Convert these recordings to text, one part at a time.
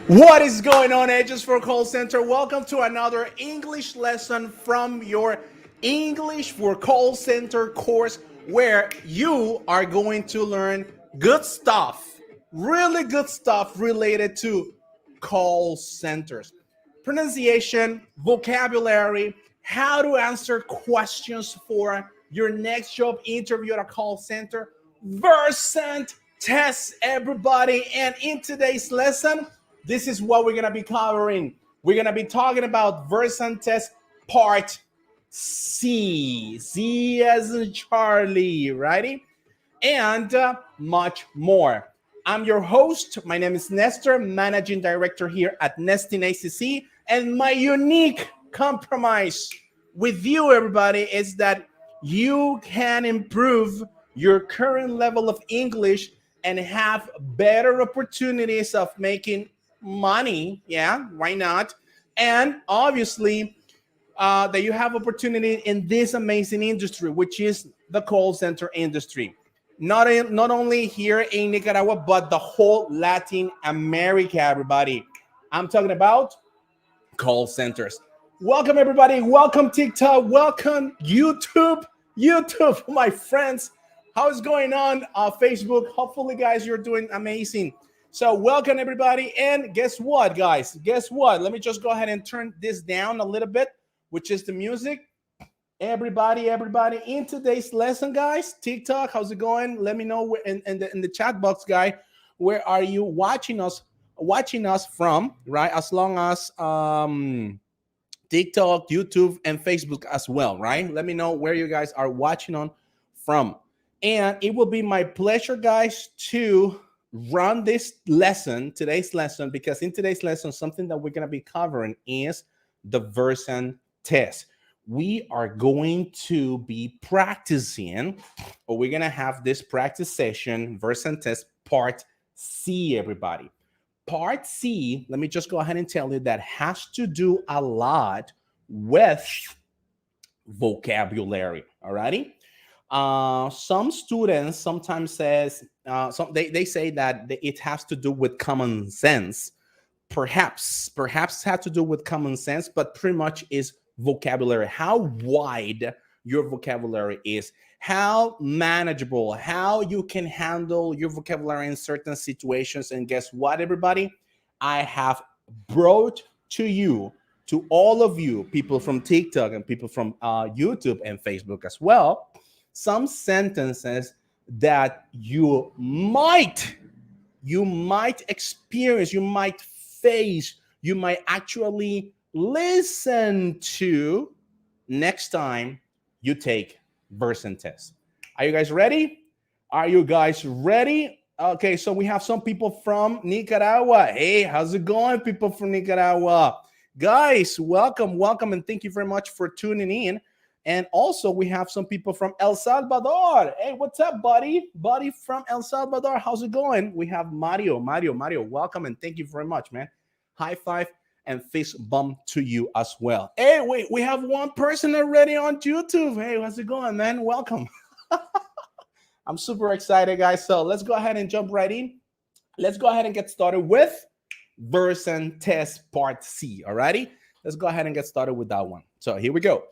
What is going on, agents for call center? Welcome to another English lesson from your English for call center course where you are going to learn good stuff, really good stuff related to call centers. Pronunciation, vocabulary, how to answer questions for your next job interview at a call center. Versant test, everybody. And in today's lesson, this is what we're going to be covering. We're going to be talking about Versant test part C. C as in Charlie, righty? And much more. I'm your host. My name is Nestor, managing director here at Nesting ACC. And my unique compromise with you, everybody, is that you can improve your current level of English and have better opportunities of making money. Yeah, why not? And obviously, that you have opportunity in this amazing industry, which is the call center industry. Not only here in Nicaragua, but the whole Latin America, everybody. I'm talking about call centers. Welcome, everybody. Welcome, TikTok. Welcome, YouTube. YouTube, my friends. How's going on? Facebook. Hopefully, guys, you're doing amazing. So, welcome, everybody. And guess what, guys? Guess what? Let me just go ahead and turn this down a little bit, which is the music. Everybody, in today's lesson, guys, TikTok, how's it going? Let me know in the chat box, guy, where are you watching us from, right? As long as TikTok, YouTube, and Facebook as well, right? Let me know where you guys are watching on from. And it will be my pleasure, guys, to run today's lesson, because in today's lesson, something that we're going to be covering is the Versant test. We are going to be practicing, or we're going to have this practice session, Versant test part C, everybody. Part C, let me just go ahead and tell you, that has to do a lot with vocabulary, alrighty? Some students sometimes says, they say that it has to do with common sense. Perhaps had to do with common sense, but pretty much is vocabulary, how wide your vocabulary is, how manageable, how you can handle your vocabulary in certain situations. And guess what, everybody? I have brought to all of you, people from TikTok and people from YouTube and Facebook as well, some sentences that you might experience, you might face, you might actually listen to next time you take Versant test. Are you guys ready? Okay, so we have some people from Nicaragua. Hey, how's it going, people from Nicaragua? Guys, welcome, and thank you very much for tuning in. And also, we have some people from El Salvador. Hey, what's up, buddy? Buddy from El Salvador, how's it going? We have Mario, welcome, and thank you very much, man. High five and fist bump to you as well. Hey, wait, we have one person already on YouTube. Hey, how's it going, man? Welcome. I'm super excited, guys. So let's go ahead and jump right in. Let's go ahead and get started with Versant test part C, alrighty? Let's go ahead and get started with that one. So here we go.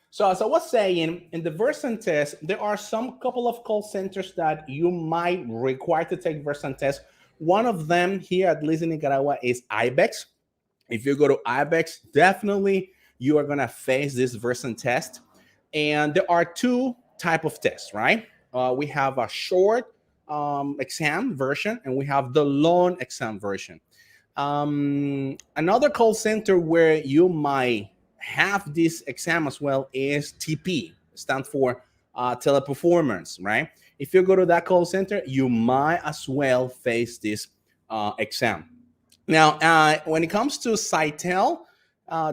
So as I was saying, in the Versant test, there are some couple of call centers that you might require to take Versant test. One of them here, at least in Nicaragua, is IBEX. If you go to IBEX, definitely you are going to face this Versant test. And there are two type of tests, right? We have a short exam version, and we have the long exam version. Another call center where you might have this exam as well is TP, stands for teleperformance, right? If you go to that call center, you might as well face this exam. Now, when it comes to Citel,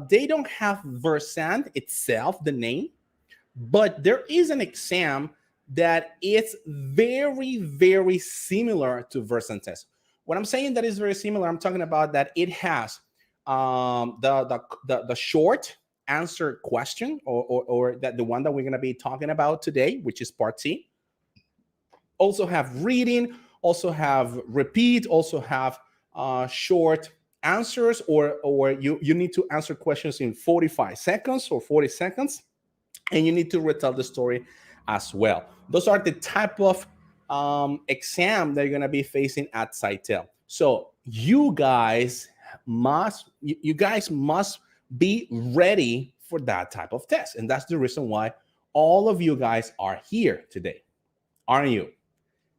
they don't have Versant itself, the name, but there is an exam that is very, very similar to Versant test. When I'm saying that is very similar, I'm talking about that it has the short answer question, or that the one that we're going to be talking about today, which is part C. Also have reading, also have repeat, also have short answers, or you need to answer questions in 45 seconds or 40 seconds, and you need to retell the story as well. Those are the type of exam that you're going to be facing at Sitel. So you guys must be ready for that type of test, and that's the reason why all of you guys are here today, aren't you?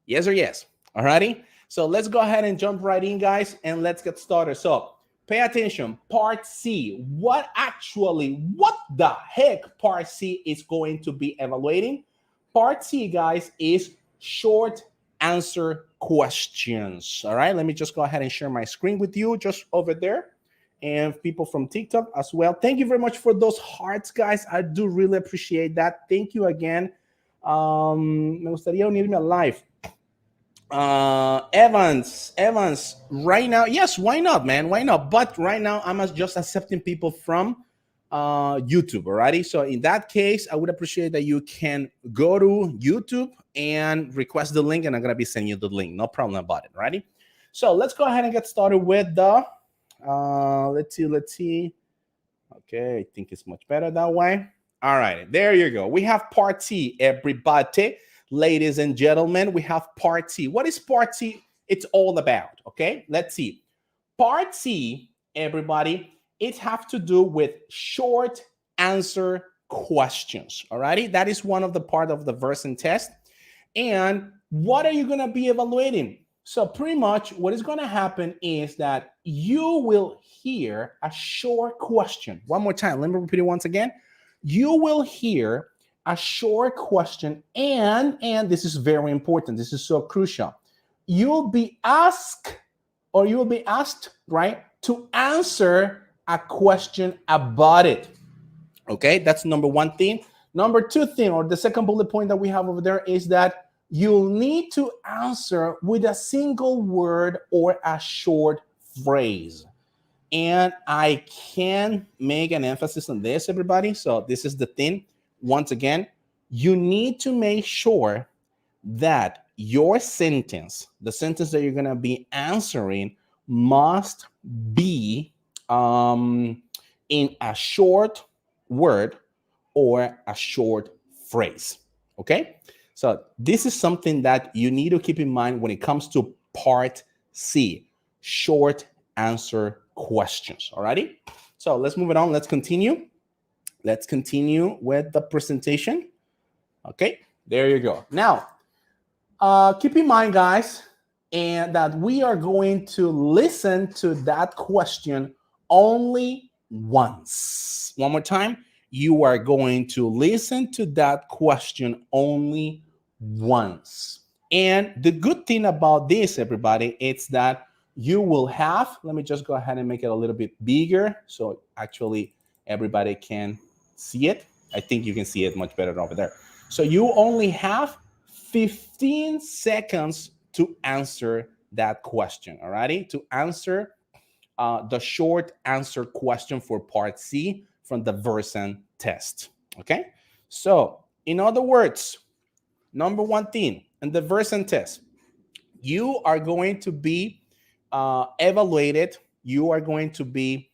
Yes or yes? Alrighty. So let's go ahead and jump right in, guys, and let's get started. So pay attention. Part C. What the heck part C is going to be evaluating? Part C, guys, is short answer questions. All right. Let me just go ahead and share my screen with you just over there, and people from TikTok as well. Thank you very much for those hearts, guys. I do really appreciate that. Thank you again. Me gustaría unirme al live. Evans, right now, yes, why not, man? Why not? But right now, I'm just accepting people from YouTube, alrighty? So in that case, I would appreciate that you can go to YouTube and request the link, and I'm gonna be sending you the link. No problem about it, alrighty? So let's go ahead and get started with the, let's see. Okay, I think it's much better that way. All right, there you go. We have part C, everybody. Ladies and gentlemen, we have part C. What is part C? It's all about, okay? Let's see. Part C, everybody, it has to do with short answer questions, all righty? That is one of the part of the Versant test. And what are you going to be evaluating? So pretty much what is going to happen is that you will hear a short question. One more time. Let me repeat it once again. You will hear a short question, and this is very important. This is so crucial. You'll be asked, right, to answer a question about it. Okay, that's number one thing. Number two thing, or the second bullet point that we have over there, is that you'll need to answer with a single word or a short phrase. And I can make an emphasis on this, everybody. So this is the thing. Once again, you need to make sure that your sentence, the sentence that you're going to be answering, must be in a short word or a short phrase. Okay? So this is something that you need to keep in mind when it comes to part C, short answer questions. Alrighty? So let's move it on. Let's continue. Let's continue with the presentation. Okay, there you go. Now, keep in mind, guys, and that we are going to listen to that question only once. One more time. You are going to listen to that question only once. And the good thing about this, everybody, it's that you will have, let me just go ahead and make it a little bit bigger so actually everybody can see it. I think you can see it much better over there. So you only have 15 seconds to answer that question, all righty? To answer the short answer question for part C from the Versant test, okay? So in other words, number one thing in the Versant test, you are going to be evaluated. You are going to be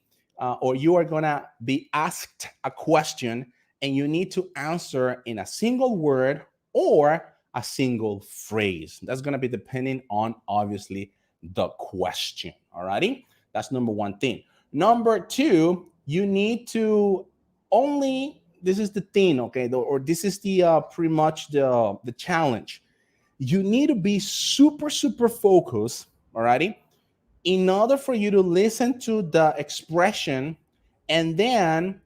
you are going to be asked a question, and you need to answer in a single word or a single phrase. That's going to be depending on, obviously, the question. All righty? That's number one thing. Number two, you need to only, this is the thing, okay, or this is the pretty much the challenge. You need to be super focused, all righty, in order for you to listen to the expression and then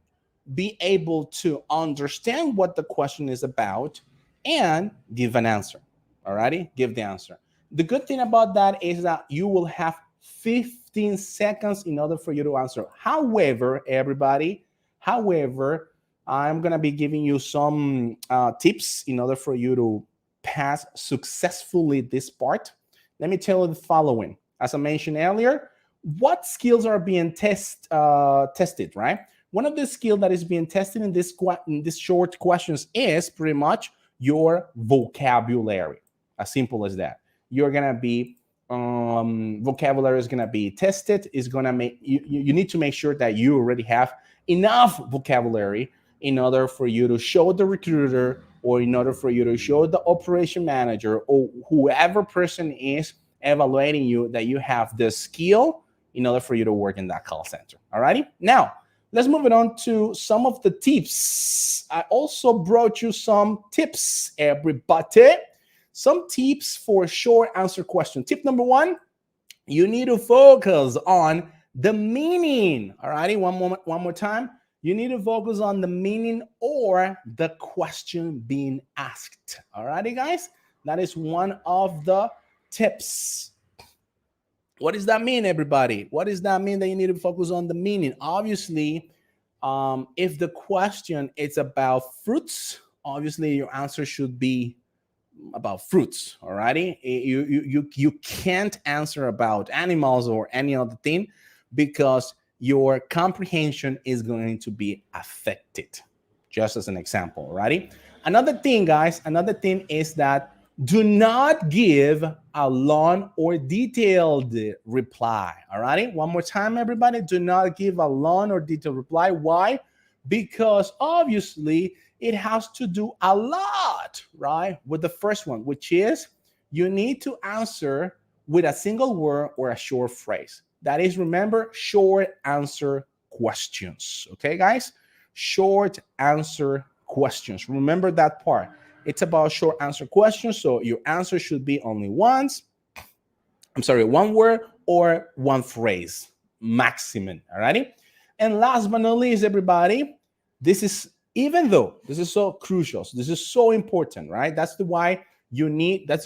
be able to understand what the question is about and give an answer. All righty? Give the answer. The good thing about that is that you will have 15 seconds in order for you to answer. However, everybody, I'm going to be giving you some tips in order for you to pass successfully this part. Let me tell you the following. As I mentioned earlier, what skills are being tested, right? one of the skills that is being tested in this short questions is pretty much your vocabulary. As simple as that. You're gonna be vocabulary is gonna be tested. Is gonna make you need to make sure that you already have enough vocabulary in order for you to show the recruiter, or in order for you to show the operation manager, or whoever person is evaluating you, that you have the skill in order for you to work in that call center. Alrighty, now let's move it on to some of the tips. I also brought you some tips, everybody. Some tips for short answer question. Tip number one, you need to focus on the meaning. Alrighty, one more time. You need to focus on the meaning or the question being asked. Alrighty, guys, that is one of the tips. What does that mean, everybody? What does that mean that you need to focus on the meaning? Obviously, if the question is about fruits, obviously your answer should be about fruits. Alrighty, you can't answer about animals or any other thing, because your comprehension is going to be affected. Just as an example, alrighty. Another thing, guys, another thing is that do not give a long or detailed reply. Alrighty, one more time, everybody. Do not give a long or detailed reply. Why? Because obviously it has to do a lot, right, with the first one, which is you need to answer with a single word or a short phrase. That is, remember, short answer questions. Okay, guys? Short answer questions. Remember that part. It's about short answer questions. So your answer should be only one word or one phrase, maximum. Alrighty? And last but not least, everybody, this is, even though this is so crucial, so this is so important, right? That's the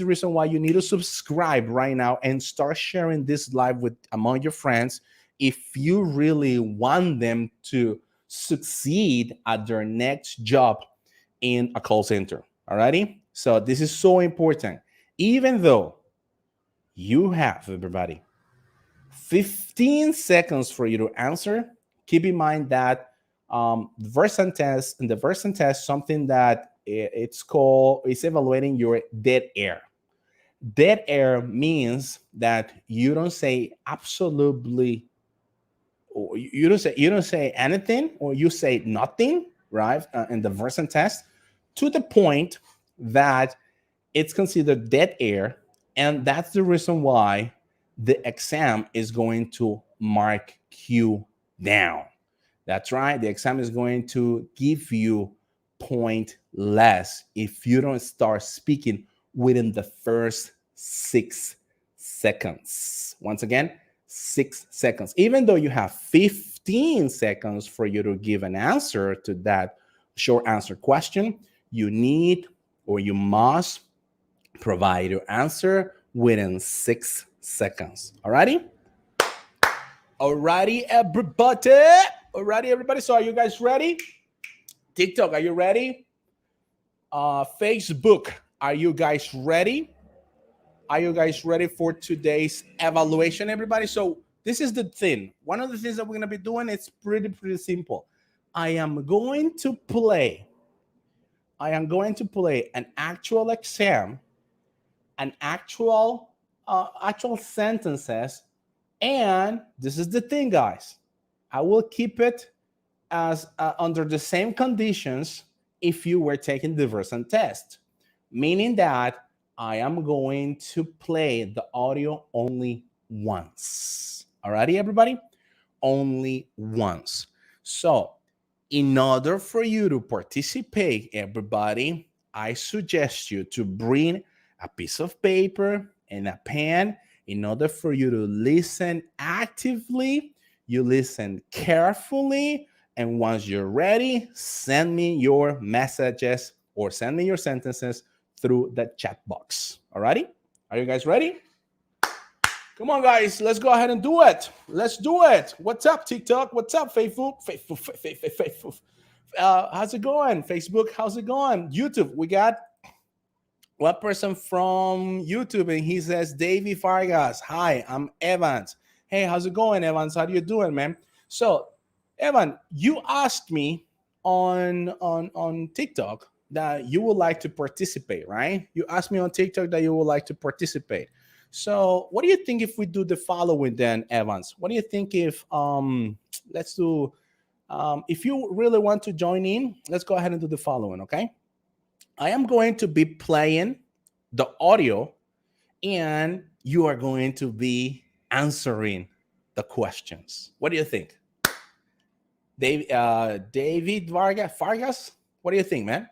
reason why you need to subscribe right now and start sharing this live among your friends if you really want them to succeed at their next job in a call center. Alrighty? So this is so important. Even though you have, everybody, 15 seconds for you to answer, keep in mind that the Versant test, something that it's evaluating your dead air. Dead air means that you don't say absolutely, or you don't say anything, or you say nothing, right? In the Versant test, to the point that it's considered dead air, and that's the reason why the exam is going to mark you down. That's right. The exam is going to give you point less if you don't start speaking within the first 6 seconds. Once again, 6 seconds. Even though you have 15 seconds for you to give an answer to that short answer question, you need, or you must, provide your answer within 6 seconds. Alrighty? Alrighty, everybody. Alrighty, everybody. So are you guys ready? TikTok, are you ready? Facebook, are you guys ready? Are you guys ready for today's evaluation, everybody? So this is the thing. One of the things that we're going to be doing, it's pretty simple. I am going to play an actual exam, an actual sentences, and this is the thing, guys. I will keep it as under the same conditions if you were taking the Versant test, meaning that I am going to play the audio only once. Alrighty, everybody? Only once. So in order for you to participate, everybody, I suggest you to bring a piece of paper and a pen in order for you to listen actively. You listen carefully, and once you're ready, send me your messages or send me your sentences through the chat box. Alrighty? Are you guys ready? Come on, guys. Let's go ahead and do it. Let's do it. What's up, TikTok? What's up, Facebook? Facebook. How's it going? Facebook, how's it going? YouTube, we got one person from YouTube, and he says, Davey Fargas. Hi, I'm Evans. Hey, how's it going, Evans? How do you doing, man? So Evan, you asked me on TikTok that you would like to participate, right? You asked me on TikTok that you would like to participate. So, what do you think if we do the following then, Evans? What do you think if let's do if you really want to join in, let's go ahead and do the following, okay? I am going to be playing the audio and you are going to be answering the questions. What do you think? David Vargas, what do you think, man?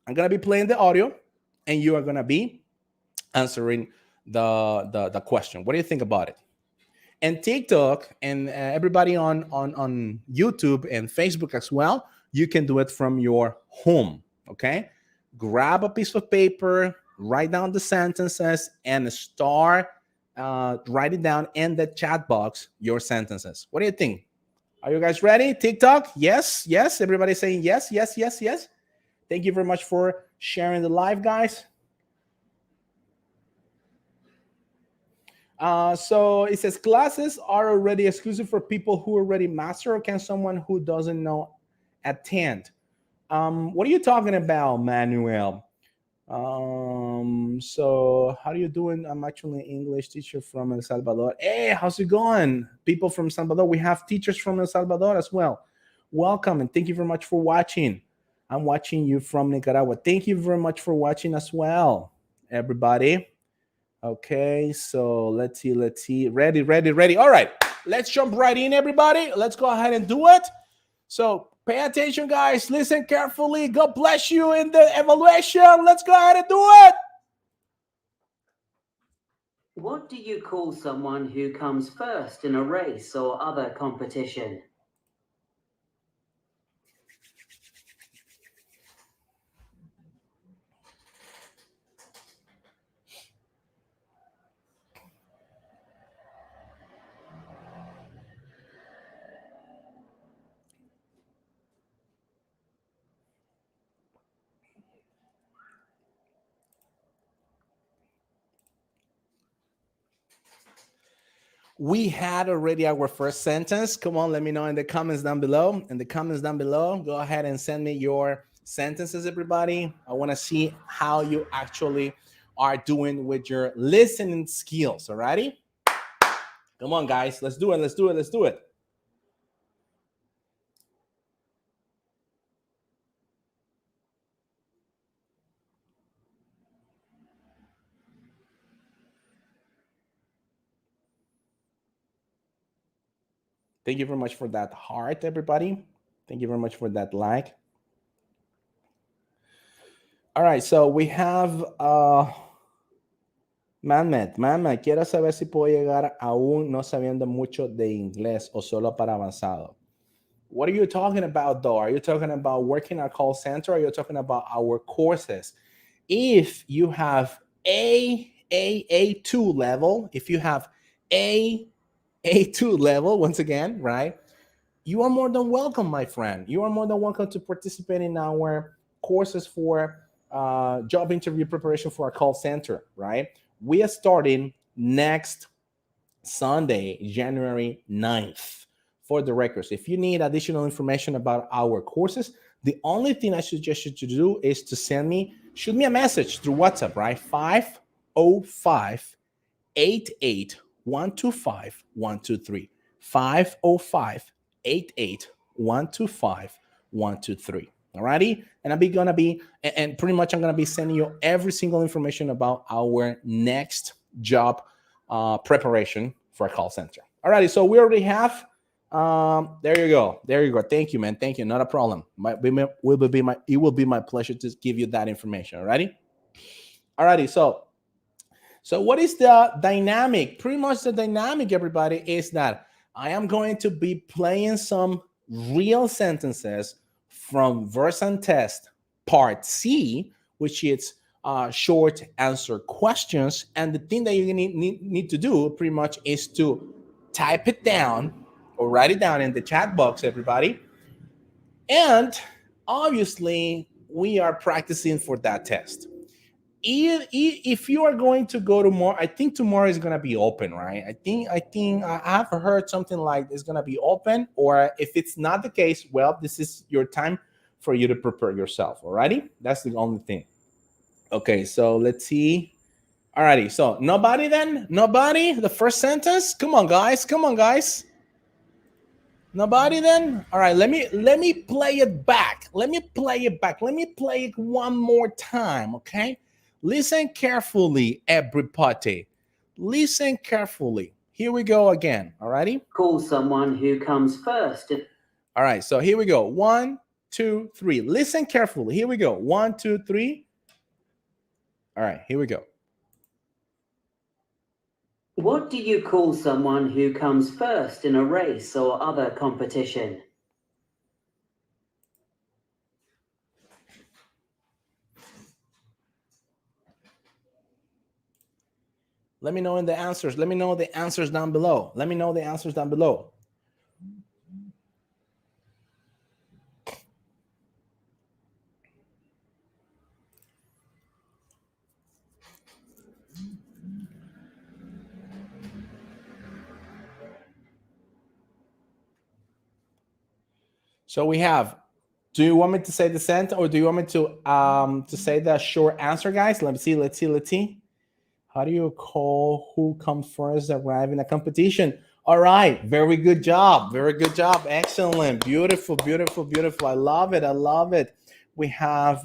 I'm gonna be playing the audio, and you are gonna be answering the question. What do you think about it? And TikTok and everybody on YouTube and Facebook as well, you can do it from your home. Okay, grab a piece of paper, write down the sentences, and start writing down in the chat box your sentences. What do you think? Are you guys ready? TikTok? Yes, yes. Everybody saying yes, yes, yes, yes. Thank you very much for sharing the live, guys. So it says classes are already exclusive for people who already master, or can someone who doesn't know attend? What are you talking about, Manuel? So how are you doing? I'm actually an English teacher from El Salvador. Hey, how's it going? People from El Salvador. We have teachers from El Salvador as well. Welcome and thank you very much for watching. I'm watching you from Nicaragua. Thank you very much for watching as well, everybody. Okay, so let's see. Ready, ready, ready. All right, let's jump right in, everybody. Let's go ahead and do it. So pay attention, guys. Listen carefully. God bless you in the evaluation. Let's go ahead and do it. What do you call someone who comes first in a race or other competition? We had already our first sentence. Come on, let me know in the comments down below. In the comments down below, go ahead and send me your sentences, everybody. I want to see how you actually are doing with your listening skills. Alrighty? Come on, guys. Let's do it. Let's do it. Let's do it. Thank you very much for that heart, everybody. Thank you very much for that like. All right, so we have Manmet, quiero saber si puedo llegar aún no sabiendo mucho de inglés o solo para avanzado. What are you talking about, though? Are you talking about working at a call center? Or are you talking about our courses? If you have A2 level, if you have A2 level, once again, right? You are more than welcome, my friend. You are more than welcome to participate in our courses for job interview preparation for a call center, right? We are starting next Sunday, January 9th. For the records, if you need additional information about our courses, the only thing I suggest you to do is to shoot me a message through WhatsApp, right? 505-88-125-123. 505-88-125-123. Alrighty, and I'm gonna be sending you every single information about our next job preparation for a call center. Alrighty, so we already have. There you go. Thank you, man. Thank you. Not a problem. It will be my pleasure to give you that information. Alrighty. So what is the dynamic? Pretty much the dynamic, everybody, is that I am going to be playing some real sentences from Versant test part C, which is short answer questions. And the thing that you need to do pretty much is to type it down or write it down in the chat box, everybody. And obviously, we are practicing for that test. if you are going to go tomorrow, I think tomorrow is gonna be open, right? I think I have heard something like it's gonna be open, or if it's not the case, well, this is your time for you to prepare yourself. Alrighty, that's the only thing. Okay, so let's see. Alrighty, so nobody then? Nobody? The first sentence? Come on, guys. Come on, guys. Nobody then? All right, let me play it back. Let me play it back. Let me play it one more time, okay? Listen carefully, everybody. Listen carefully. Here we go again. Alrighty? Call someone who comes first. All right, so here we go. 1, 2, 3. Listen carefully. Here we go. 1, 2, 3. All right, here we go. What do you call someone who comes first in a race or other competition? Let me know in the answers. Let me know the answers down below. Let me know the answers down below. So we have, do you want me to say the sentence, or do you want me to say the short answer, guys? Let's see. How do you call who comes first arrive in a competition? All right, very good job. Very good job. Excellent. Beautiful. I love it. We have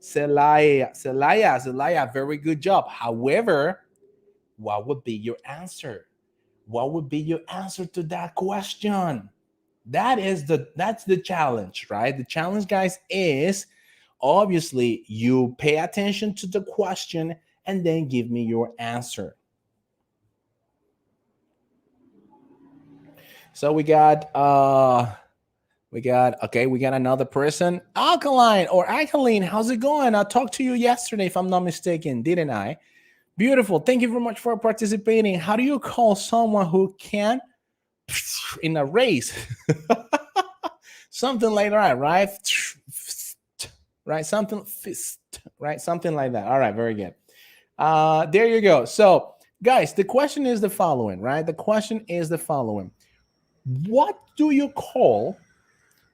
Celaya, very good job. However, what would be your answer? What would be your answer to that question? That's the challenge, right? The challenge, guys, is obviously you pay attention to the question and then give me your answer. So we got another person. Alkaline, how's it going? I talked to you yesterday, if I'm not mistaken, didn't I? Beautiful. Thank you very much for participating. How do you call someone who can in a race? Something like that, right? Right, something like that. All right, very good. There you go. So, guys, the question is the following, right? The question is the following. What do you call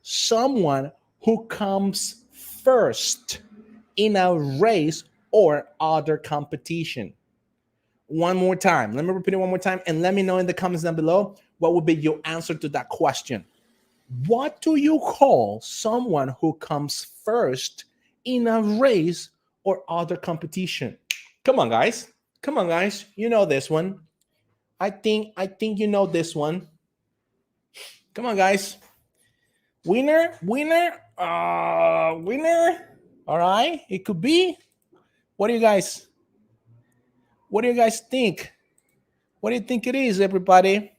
someone who comes first in a race or other competition? One more time. Let me repeat it one more time, and let me know in the comments down below what would be your answer to that question. What do you call someone who comes first in a race or other competition? Come on, guys. You know this one. I think you know this one. Come on, guys. Winner. All right. It could be. What do you guys think? What do you think it is, everybody?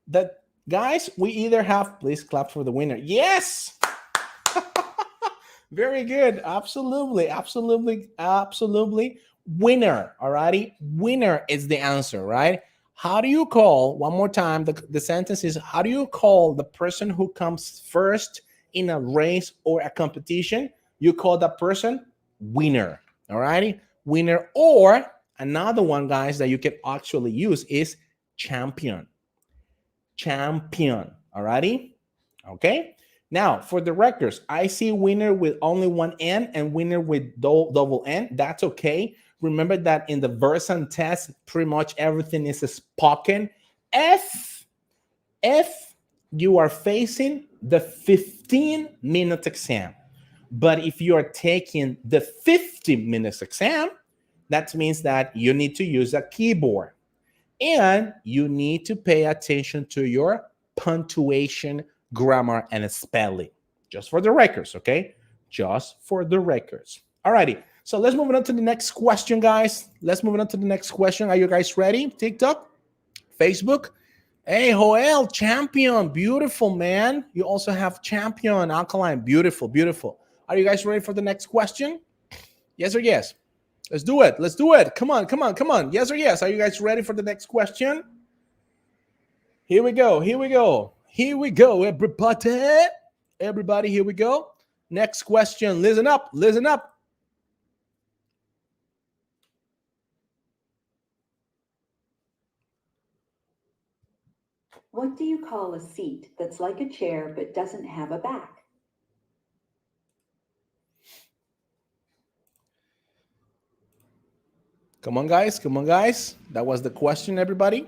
That, guys, we either have, please clap for the winner. Yes. Very good. Absolutely. Winner. All righty. Winner is the answer, right? How do you call, one more time, the sentence is, how do you call the person who comes first in a race or a competition? You call that person winner. All righty. Winner. Or another one, guys, that you can actually use is champion. All righty. Okay. Now, for the records, I see winner with only one N and winner with double N. That's okay. Remember that in the Versant test, pretty much everything is spoken. If you are facing the 15-minute exam, but if you are taking the 50-minute exam, that means that you need to use a keyboard. And you need to pay attention to your punctuation, grammar, and spelling. Just for the records, okay? Just for the records. All righty. So let's move on to the next question, guys. Are you guys ready? TikTok, Facebook. Hey, Joel, champion. Beautiful, man. You also have champion, alkaline. Beautiful. Are you guys ready for the next question? Yes or yes? Let's do it. Come on. Yes or yes? Are you guys ready for the next question? Here we go, everybody. Everybody, here we go. Next question. Listen up. Listen up. What do you call a seat that's like a chair but doesn't have a back? Come on, guys. Come on, guys. That was the question, everybody.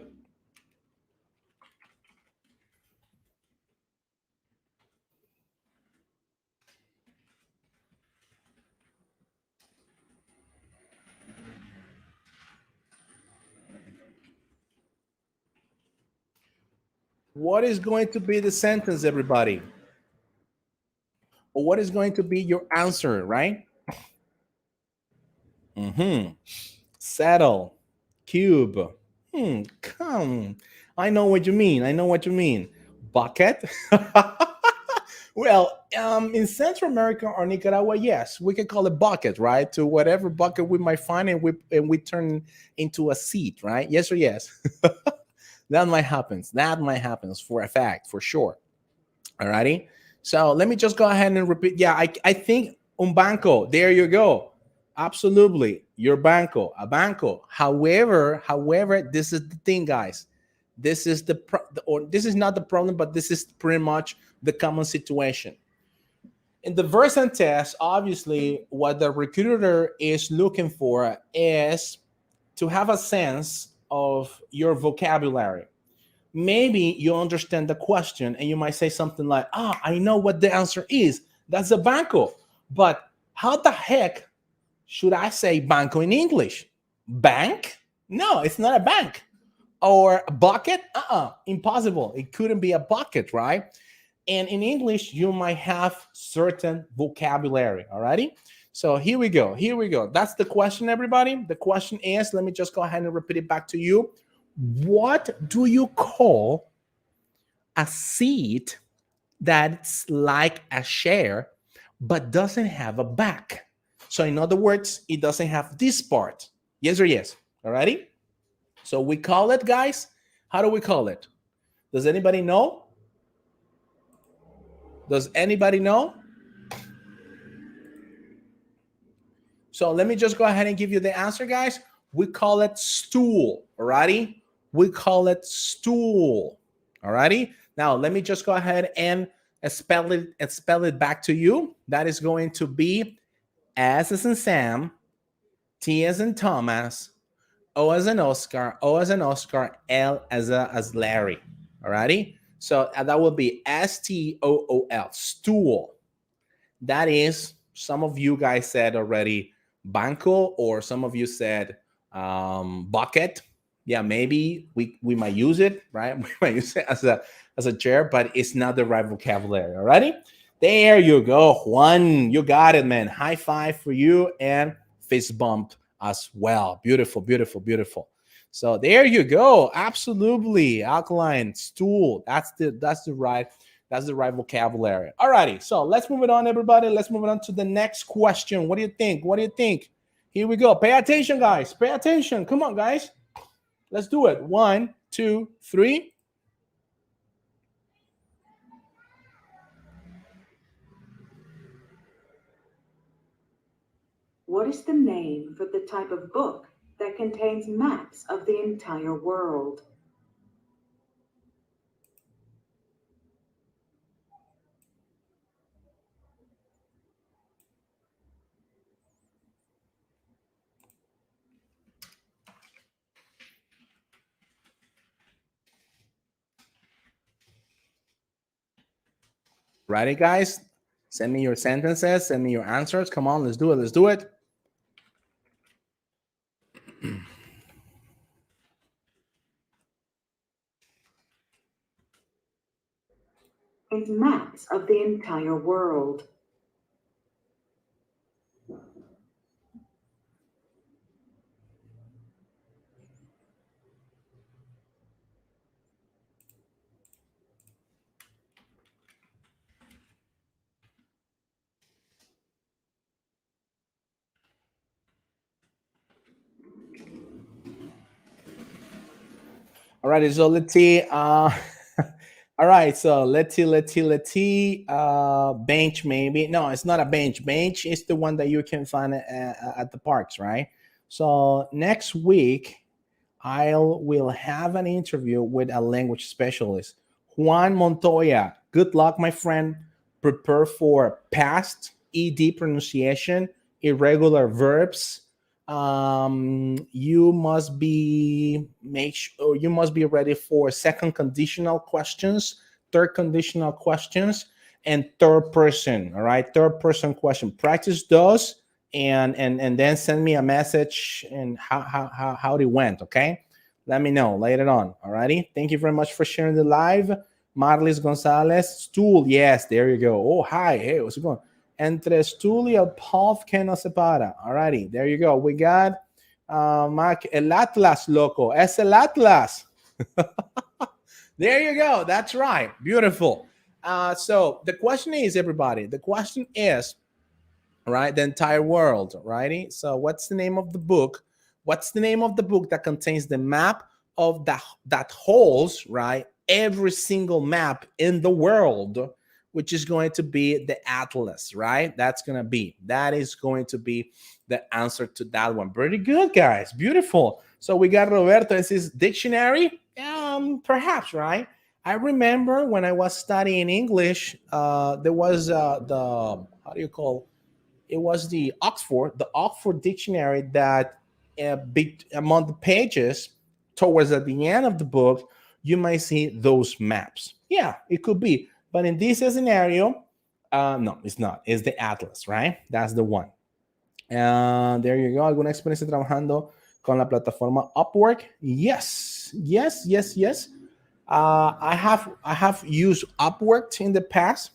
What is going to be the sentence, everybody? Or what is going to be your answer, right? Mm-hmm. Settle. Cube. Come. I know what you mean. I know what you mean. Bucket. Well, in Central America or Nicaragua, yes, we can call it bucket, right? To whatever bucket we might find, and we turn into a seat, right? Yes or yes. That might happen. That might happen for a fact, for sure. Alrighty. So let me just go ahead and repeat. Yeah, I think un banco. There you go. Absolutely, your banco, a banco. However, this is the thing, guys. This is or this is not the problem, but this is pretty much the common situation. In the Versant test, obviously, what the recruiter is looking for is to have a sense of your vocabulary. Maybe you understand the question and you might say something like, I know what the answer is. That's a banco. But how the heck should I say banco in English? Bank? No, it's not a bank. Or a bucket? Impossible. It couldn't be a bucket, right? And in English, you might have certain vocabulary. Alrighty. So here we go. Here we go. That's the question, everybody. The question is, let me just go ahead and repeat it back to you. What do you call a seat that's like a chair but doesn't have a back? So in other words, it doesn't have this part. Yes or yes? Alrighty. So we call it, guys. How do we call it? Does anybody know? Does anybody know? So let me just go ahead and give you the answer, guys. We call it stool. Alrighty. We call it stool. Alrighty. Now let me just go ahead and spell it back to you. That is going to be S as in Sam, T as in Thomas, O as in Oscar, L as Larry. Alrighty. So that will be STOOL, stool. That is, some of you guys said already banco, or some of you said bucket. Yeah, maybe we might use it, right? We might use it as a chair, but it's not the right vocabulary. Alrighty, there you go, Juan. You got it, man. High five for you and fist bump as well. Beautiful, beautiful, beautiful. So there you go. Absolutely, alkaline stool. That's the right vocabulary. Alrighty, so let's move it on, everybody. Let's move it on to the next question. What do you think? What do you think? Here we go. Pay attention, guys. Pay attention. Come on, guys. Let's do it. 1, 2, 3. What is the name for the type of book that contains maps of the entire world? Ready, guys? Send me your sentences. Send me your answers. Come on, let's do it. Let's do it. Contains maps of the entire world. All right, so let's see. All right, so let's see. Bench maybe. No, it's not a bench. Bench is the one that you can find at the parks, right? So next week, I will have an interview with a language specialist, Juan Montoya. Good luck, my friend. Prepare for past ed pronunciation, irregular verbs. You must be make sure you must be ready for second conditional questions, third conditional questions, and third person. All right, third person question. Practice those, and then send me a message and how it went. Okay, let me know later on. Alrighty. Thank you very much for sharing the live. Marlis Gonzalez, stool. Yes, there you go. Oh, hi. Hey, what's it going? Entre stool y el puff que no separa. Alrighty, there you go. We got Mac, el Atlas, loco. Es el Atlas. There you go. That's right. Beautiful. So the question is, everybody, the question is, right, the entire world, righty? So what's the name of the book? What's the name of the book that contains the map of that holds, right, every single map in the world, which is going to be the atlas, right? That is going to be the answer to that one. Pretty good, guys. Beautiful. So we got Roberto. This is dictionary. Perhaps, right? I remember when I was studying English, there was the, how do you call, it was the Oxford dictionary that among the pages towards at the end of the book, you might see those maps. Yeah, it could be. But in this scenario, no, it's not. It's the Atlas, right? That's the one. There you go. ¿Alguna experiencia trabajando con la plataforma Upwork? Yes, yes, yes, yes. I have used Upwork in the past.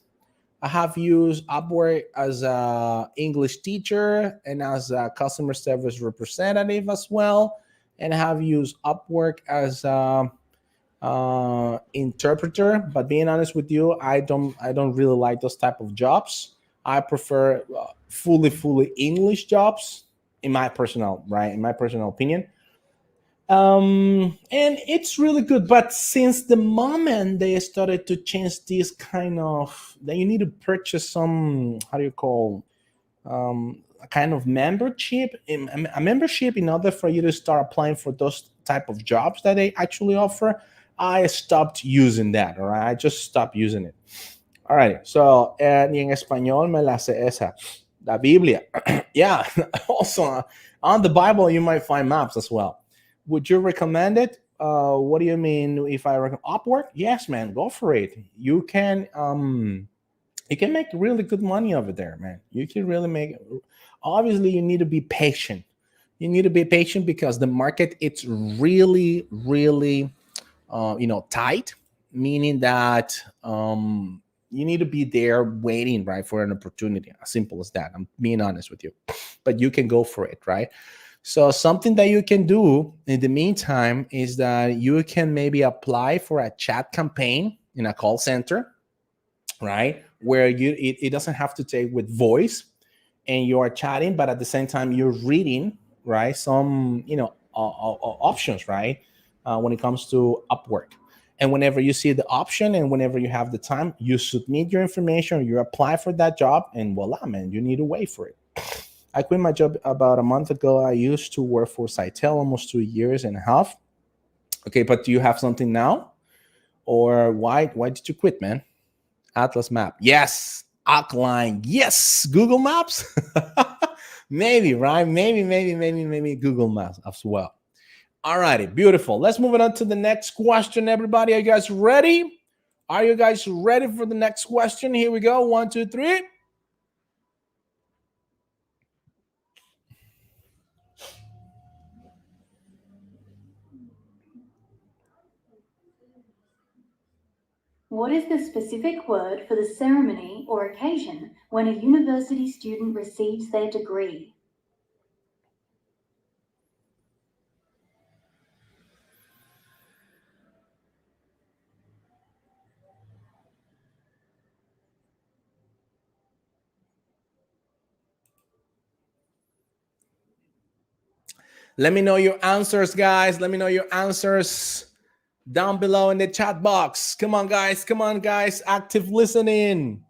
I have used Upwork as a English teacher and as a customer service representative as well, and I have used Upwork as a interpreter. But being honest with you, I don't really like those type of jobs. I prefer fully English jobs in my personal opinion. And it's really good, but since the moment they started to change this kind of, that you need to purchase some, how do you call, a kind of membership, a membership in order for you to start applying for those type of jobs that they actually offer, I stopped using that. All right, I just stopped using it. All right, so ni en español me la sé esa, la Biblia. Yeah. Also, on the Bible you might find maps as well. Would you recommend it? What do you mean if I recommend Upwork? Yes, man, go for it. You can make really good money over there, man. You can really make. Obviously, you need to be patient. You need to be patient because the market, it's really, really, tight. Meaning that you need to be there waiting, right, for an opportunity. As simple as that. I'm being honest with you, but you can go for it, right? So something that you can do in the meantime is that you can maybe apply for a chat campaign in a call center, right? Where it doesn't have to take with voice, and you are chatting, but at the same time you're reading, right? Some options, right? When it comes to Upwork. And whenever you see the option and whenever you have the time, you submit your information, you apply for that job, and voila, man, you need to wait for it. I quit my job about a month ago. I used to work for Sitel almost 2 years and a half. Okay, but do you have something now? Or why did you quit, man? Atlas map. Yes. Outline. Yes. Google Maps. Maybe, right? Maybe Google Maps as well. All righty. Beautiful. Let's move on to the next question, everybody. Are you guys ready? Are you guys ready for the next question? Here we go. 1, 2, 3. What is the specific word for the ceremony or occasion when a university student receives their degree? Let me know your answers, guys. Let me know your answers. Down below in the chat box. Come on, guys. Come on, guys. Active listening.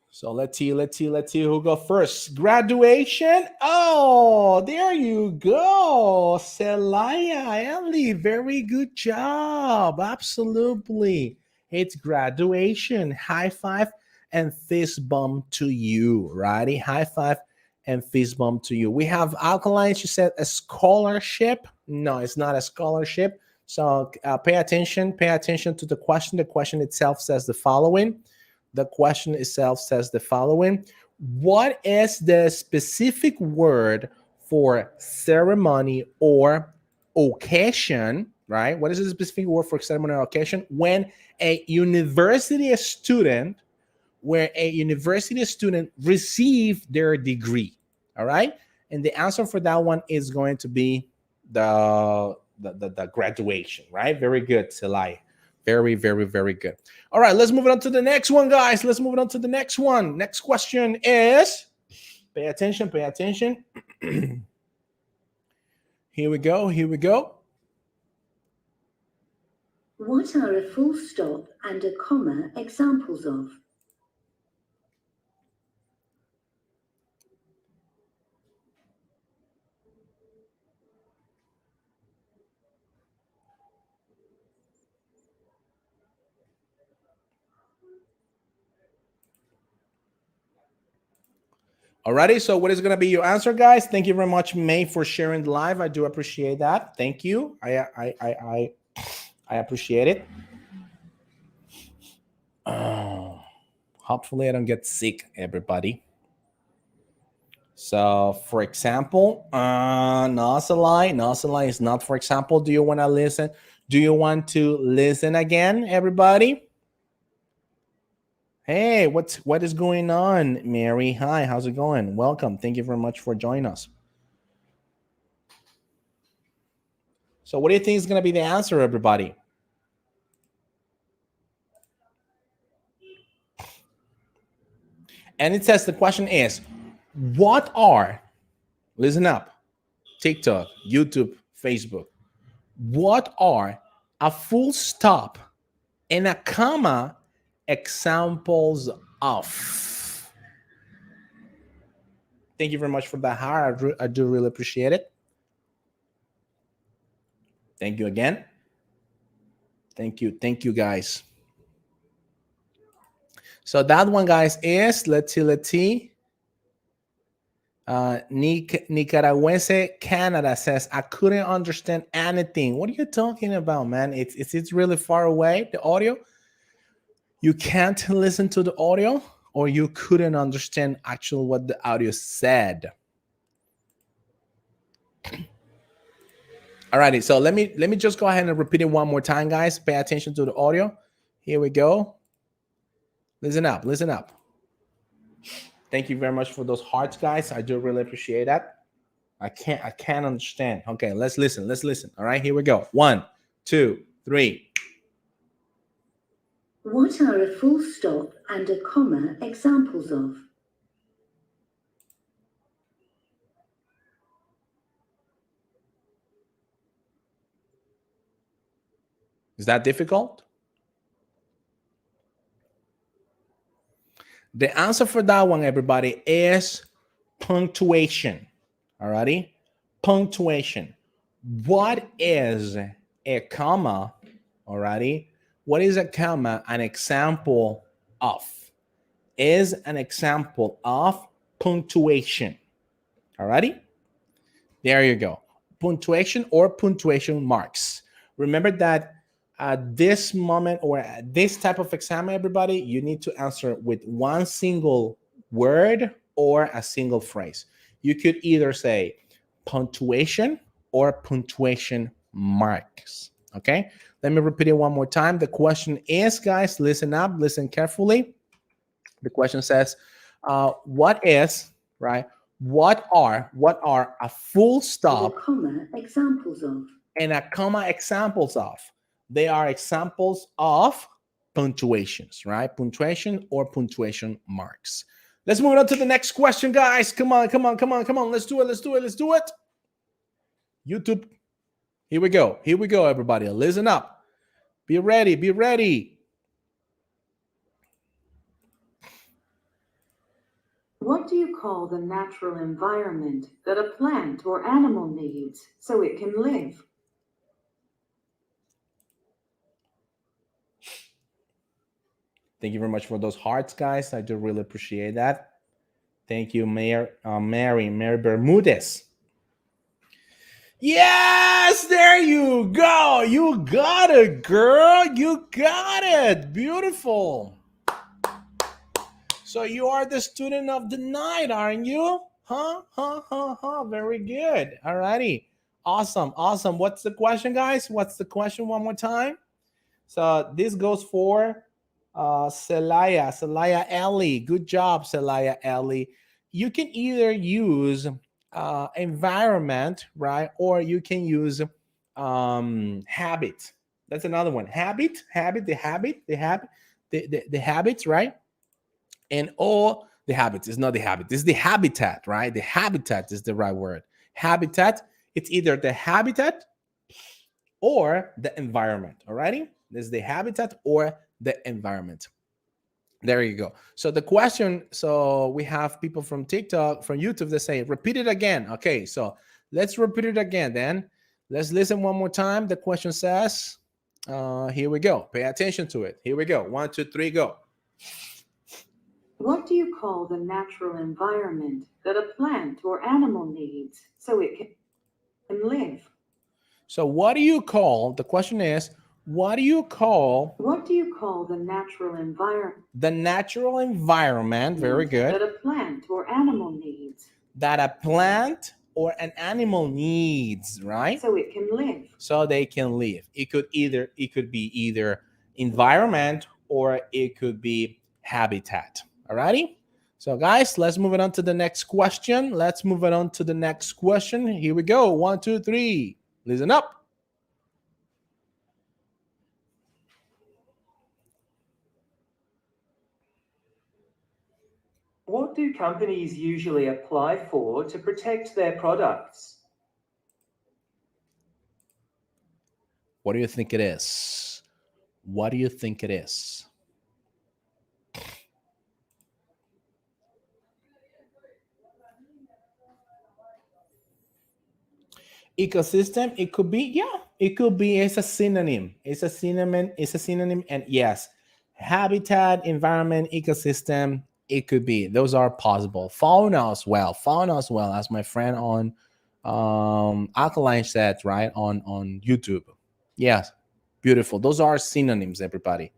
So let's see who go first. Graduation. Oh, there you go. Celaya, Ellie, very good job. Absolutely. It's graduation. High five and fist bump to you, righty? High five and fist bump to you. We have Alkaline. She said a scholarship. No, it's not a scholarship. So pay attention. Pay attention to the question. The question itself says the following. The question itself says the following. What is the specific word for ceremony or occasion, right? What is the specific word for ceremony or occasion when a university student, receive their degree, all right? And the answer for that one is going to be the graduation, right? Very good, Selai. Very, very, very good. All right, let's move on to the next one, guys. Let's move on to the next one. Next question is, pay attention, pay attention. Here we go, here we go. What are a full stop and a comma examples of? Alrighty, so what is going to be your answer, guys? Thank you very much, May, for sharing the live. I do appreciate that. Thank you. I appreciate it. Hopefully, I don't get sick, everybody. So, for example, Nasalai is not, for example. Do you want to listen? Do you want to listen again, everybody? Hey, what is going on, Mary? Hi, how's it going? Welcome. Thank you very much for joining us. So what do you think is going to be the answer, everybody? And it says the question is, what are, listen up, TikTok, YouTube, Facebook, what are a full stop and a comma examples of? Thank you very much for that, Har. I do really appreciate it. Thank you again. Thank you, guys. So that one, guys, is let's see. Nicaraguense Canada says, I couldn't understand anything. What are you talking about, man? It's really far away, the audio. You can't listen to the audio, or you couldn't understand actually what the audio said. Alrighty, so let me just go ahead and repeat it one more time, guys. Pay attention to the audio. Here we go. Listen up, listen up. Thank you very much for those hearts, guys. I do really appreciate that. I can't understand. Okay, let's listen. All right, here we go. 1, 2, 3. What are a full stop and a comma examples of? Is that difficult? The answer for that one, everybody, is punctuation. Alrighty? Punctuation. What is a comma? Alrighty? What is a comma an example of? Is an example of punctuation. Alrighty? There you go. Punctuation or punctuation marks. Remember that at this moment or at this type of exam, everybody, you need to answer with one single word or a single phrase. You could either say punctuation or punctuation marks. Okay? Let me repeat it one more time. The question is, guys, listen up, listen carefully. The question says, what is, right? What are a full stop and a comma examples of? And a comma examples of? They are examples of punctuations, right? Punctuation or punctuation marks. Let's move on to the next question, guys. Come on. Let's do it. YouTube, Here we go. Here we go, everybody. Listen up. Be ready. Be ready. What do you call the natural environment that a plant or animal needs so it can live? Thank you very much for those hearts, guys. I do really appreciate that. Thank you, Mary Bermudez. Yes, there you go. You got it, girl. You got it. Beautiful. So you are the student of the night, aren't you? Huh. Very good. All righty. Awesome. What's the question, guys? What's the question one more time? So this goes for Celaya Ellie. Good job, Celaya Ellie. You can either use environment, right? Or you can use habit. That's another one. The habits, right? And all the habits is not the habit. This is the habitat, right? The habitat is the right word. Habitat, it's either the habitat or the environment. Alrighty? This is the habitat or the environment. There you go. So the question, so we have people from TikTok, from YouTube that say, repeat it again. Okay, so let's repeat it again then. Let's listen one more time. The question says, here we go. Pay attention to it. Here we go. 1, 2, 3, go. What do you call the natural environment that a plant or animal needs so it can live? So what do you call, the question is, what do you call the natural environment? The natural environment, very good. That a plant or animal needs. That a plant or an animal needs, right? So it can live. So they can live. It could be either environment or it could be habitat. Alrighty? So guys, let's move it on to the next question. Here we go. 1, 2, 3. Listen up. What do companies usually apply for to protect their products? What do you think it is? What do you think it is? Ecosystem, it could be, it's a synonym. It's a synonym, and yes, habitat, environment, ecosystem, it could be. Those are possible. Fauna as well, as my friend on Alkaline said, right, on YouTube. Yes, beautiful. Those are synonyms, everybody.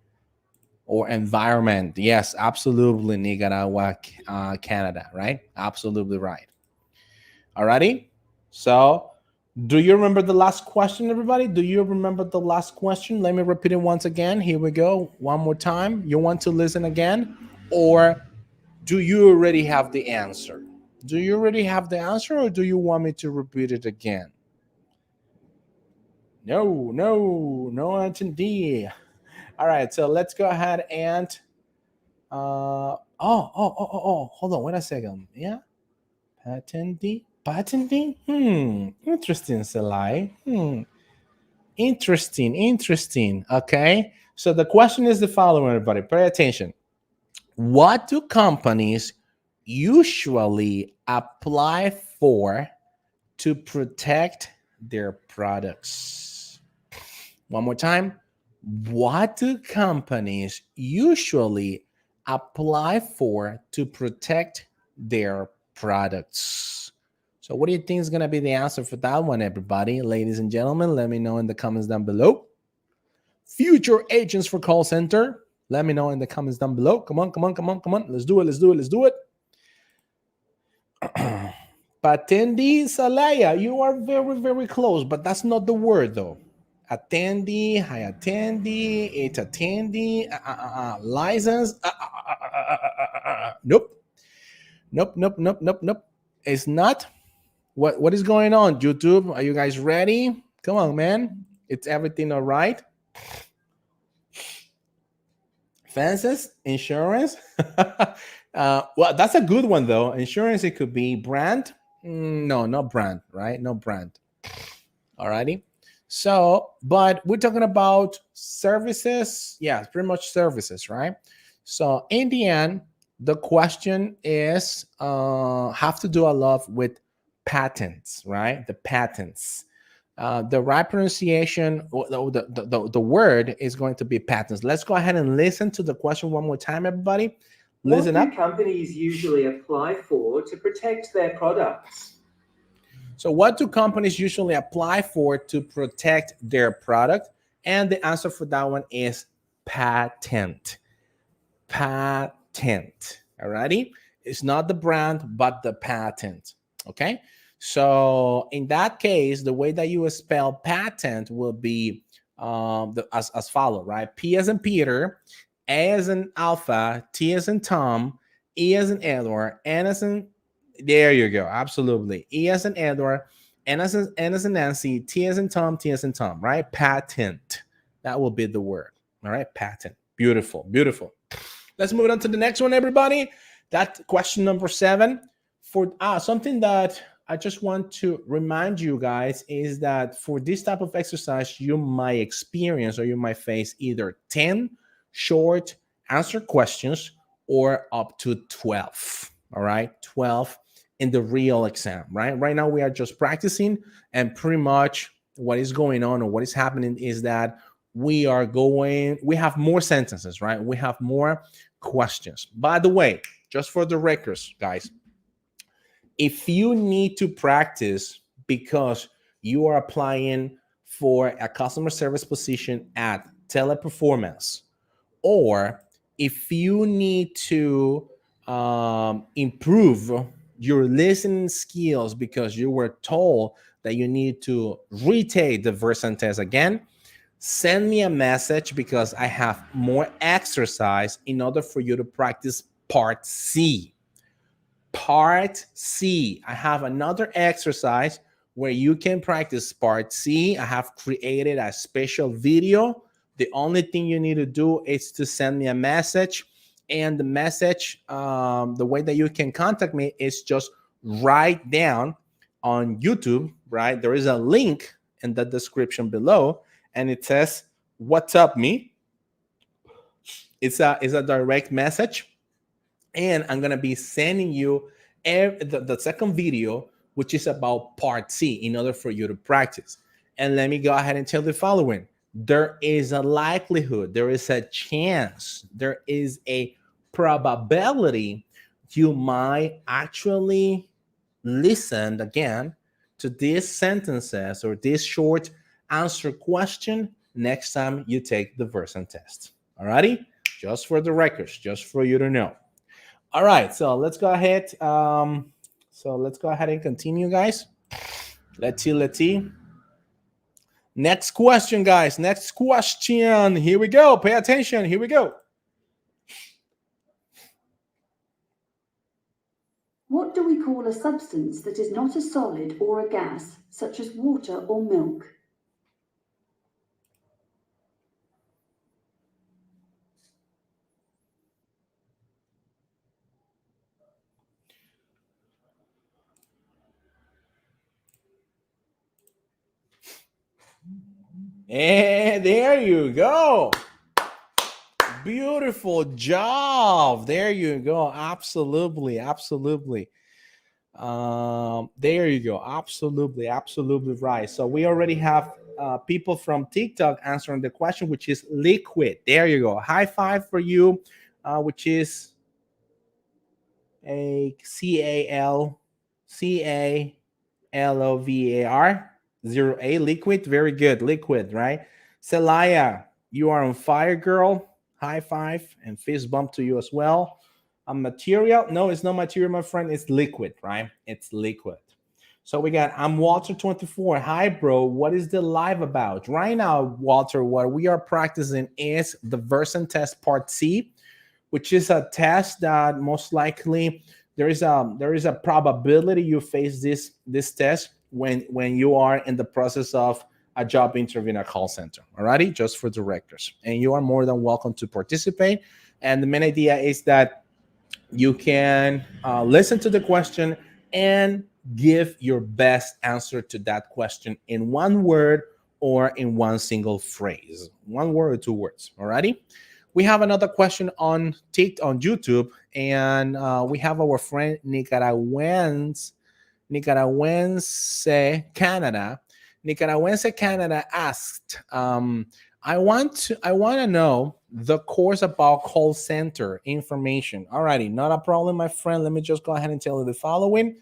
Or environment, yes, absolutely. Nicaragua, Canada, right? Absolutely right. Alrighty, so do you remember the last question, everybody? Do you remember the last question? Let me repeat it once again. Here we go. One more time. You want to listen again? Or do you already have the answer? Do you already have the answer, or do you want me to repeat it again? No, attendee. All right, so let's go ahead and hold on, wait a second. Yeah, attendee. Patenting? Interesting, Salai. Interesting. Okay. So the question is the following, everybody. Pay attention. What do companies usually apply for to protect their products? One more time. What do companies usually apply for to protect their products? So what do you think is going to be the answer for that one, everybody? Ladies and gentlemen, let me know in the comments down below. Future agents for call center, let me know in the comments down below. Come on. Let's do it. Patendi Salaya, you are very, very close, but that's not the word, though. Attendee, high attendee, it attendee, license. Nope. It's not. What is going on, YouTube? Are you guys ready? Come on, man. It's everything all right? Fences, insurance. Well, that's a good one, though. Insurance, it could be brand. No, not brand, right? No brand. Alrighty. So, but we're talking about services. Yeah, it's pretty much services, right? So in the end, the question is have to do a lot with patents, right? The patents. The right pronunciation, the word is going to be patents. Let's go ahead and listen to the question one more time, everybody. Listen What up. do companies usually apply for to protect their products? So, what do companies usually apply for to protect their product? And the answer for that one is patent. Patent. Alrighty? It's not the brand, but the patent. Okay? So, in that case, the way that you spell patent will be as follow, right? P as in Peter, A as in Alpha, T as in Tom, E as in Edward, N as in there you go. Absolutely. E as in Edward, N as in Nancy, T as in Tom, T as in Tom, right? Patent. That will be the word. All right. Patent. Beautiful. Beautiful. Let's move on to the next one, everybody. That question number 7. For something that I just want to remind you guys is that for this type of exercise, you might experience or you might face either 10 short answer questions or up to 12. All right. 12 in the real exam, right? Right now, we are just practicing, and pretty much what is going on or what is happening is that we have more sentences, right? We have more questions. By the way, just for the records, guys, if you need to practice because you are applying for a customer service position at Teleperformance, or if you need to improve your listening skills because you were told that you need to retake the Versant test again, send me a message because I have more exercise in order for you to practice part C. Part C. I have another exercise where you can practice part C. I have created a special video. The only thing you need to do is to send me a message, and the message, the way that you can contact me is just write down on YouTube, right? There is a link in the description below, and it says, "What's up, me?" It's a direct message, and I'm gonna be sending you the second video, which is about part C, in order for you to practice. And let me go ahead and tell the following: there is a likelihood, there is a chance, there is a probability you might actually listen again to these sentences or this short answer question next time you take the Versant test. Alrighty, just for the records, just for you to know. All right, so let's go ahead. Let's go ahead and continue, guys. Let's see. Next question, guys. Next question. Here we go. Pay attention. Here we go. What do we call a substance that is not a solid or a gas, such as water or milk? And there you go. Beautiful job. There you go. Absolutely. There you go. Absolutely right. So we already have people from TikTok answering the question, which is liquid. There you go. High five for you, which is a CALOVAR 0A liquid. Very good. Liquid, right? Celaya, you are on fire, girl. High five and fist bump to you as well. A material? No, it's not material, my friend. It's liquid, right? It's liquid. So we got, I'm Walter 24. Hi, bro. What is the live about? Right now, Walter, what we are practicing is the Versant test part C, which is a test that most likely there is a probability you face this test when you are in the process of a job interview in a call center. Alrighty, just for directors, and you are more than welcome to participate. And the main idea is that you can listen to the question and give your best answer to that question in one word or in one single phrase, one word or two words. Alrighty. We have another question on YouTube, and we have our friend Nicaragüense Canada. Nicaragüense Canada asked, I want to know the course about call center information. Alrighty, not a problem, my friend. Let me just go ahead and tell you the following.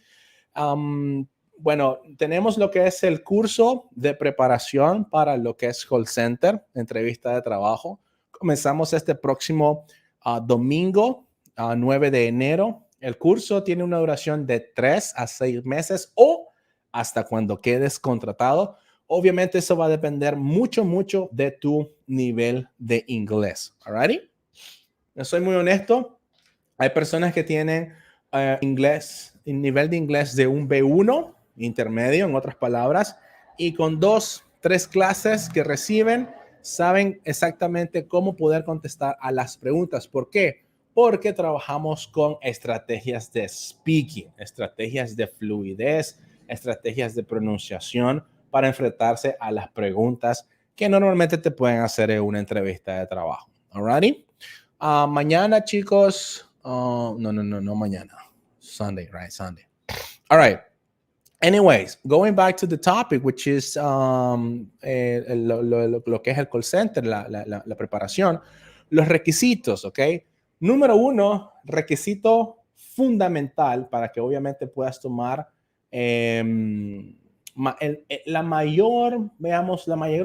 Bueno, tenemos lo que es el curso de preparación para lo que es call center, entrevista de trabajo. Comenzamos este próximo domingo, 9 de enero. El curso tiene una duración de 3 a 6 meses o hasta cuando quedes contratado. Obviamente eso va a depender mucho de tu nivel de inglés. Alrighty? Yo soy muy honesto. Hay personas que tienen nivel de inglés de un B1, intermedio, en otras palabras, y con 2, 3 clases que reciben, saben exactamente cómo poder contestar a las preguntas. ¿Por qué? Porque trabajamos con estrategias de speaking, estrategias de fluidez, estrategias de pronunciación para enfrentarse a las preguntas que normalmente te pueden hacer en una entrevista de trabajo. Alrighty? Mañana, chicos, no mañana. Sunday, right? Sunday. All right. Anyways, going back to the topic, which is lo que es el call center, la preparación, los requisitos, ¿ok? Número 1, requisito fundamental para que obviamente puedas tomar la mayor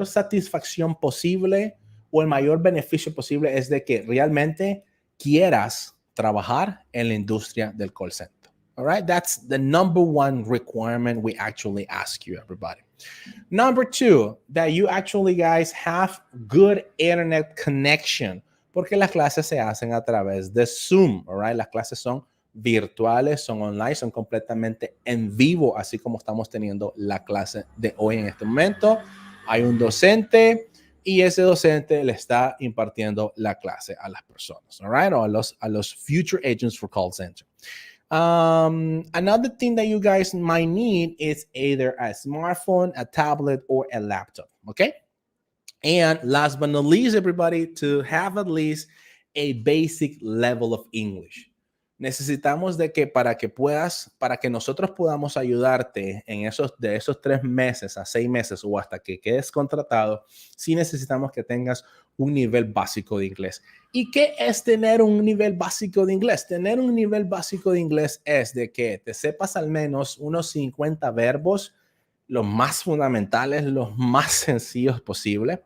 satisfacción posible o el mayor beneficio posible es de que realmente quieras trabajar en la industria del call center. All right, that's the number 1 requirement we actually ask you, everybody. Number 2, that you actually guys have good internet connection, porque las clases se hacen a través de Zoom, all right? Las clases son virtuales, son online, son completamente en vivo, así como estamos teniendo la clase de hoy en este momento. Hay un docente y ese docente le está impartiendo la clase a las personas, all right? O a los future agents for call center. Another thing that you guys might need is either a smartphone, a tablet, or a laptop, okay? And last but not least, everybody, to have at least a basic level of English. Necesitamos de que para que nosotros podamos ayudarte en esos 3 meses a 6 meses o hasta que quedes contratado, sí necesitamos que tengas un nivel básico de inglés. ¿Y qué es tener un nivel básico de inglés? Tener un nivel básico de inglés es de que te sepas al menos unos 50 verbos, los más fundamentales, los más sencillos posible.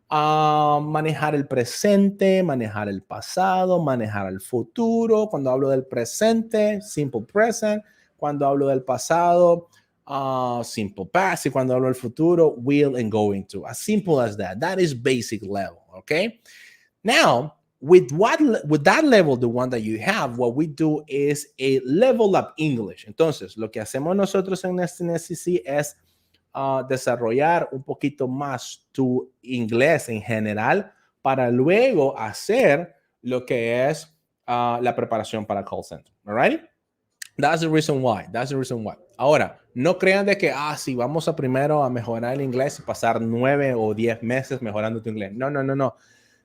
Manejar el presente, manejar el pasado, manejar el futuro. Cuando hablo del presente, simple present. Cuando hablo del pasado, simple past. Y cuando hablo del futuro, will and going to. As simple as that. That is basic level, okay? Now, with that level, the one that you have, what we do is a level up English. Entonces, lo que hacemos nosotros en SNCC es desarrollar un poquito más tu inglés en general para luego hacer lo que es la preparación para call center. All right? That's the reason why. Ahora, no crean de que, sí, vamos a primero a mejorar el inglés y pasar 9 o 10 meses mejorando tu inglés. No.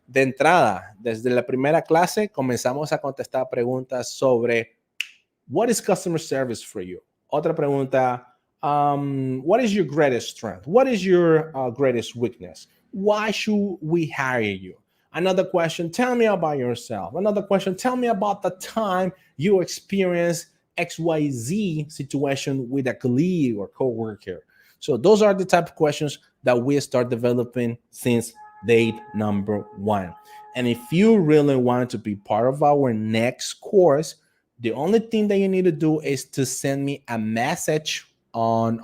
De entrada, desde la primera clase, comenzamos a contestar preguntas sobre what is customer service for you? Otra pregunta, what is your greatest strength? What is your greatest weakness? Why should we hire you? Another question, tell me about yourself. Another question, tell me about the time you experienced XYZ situation with a colleague or coworker. So those are the type of questions that we start developing since date number 1. And if you really want to be part of our next course, the only thing that you need to do is to send me a message on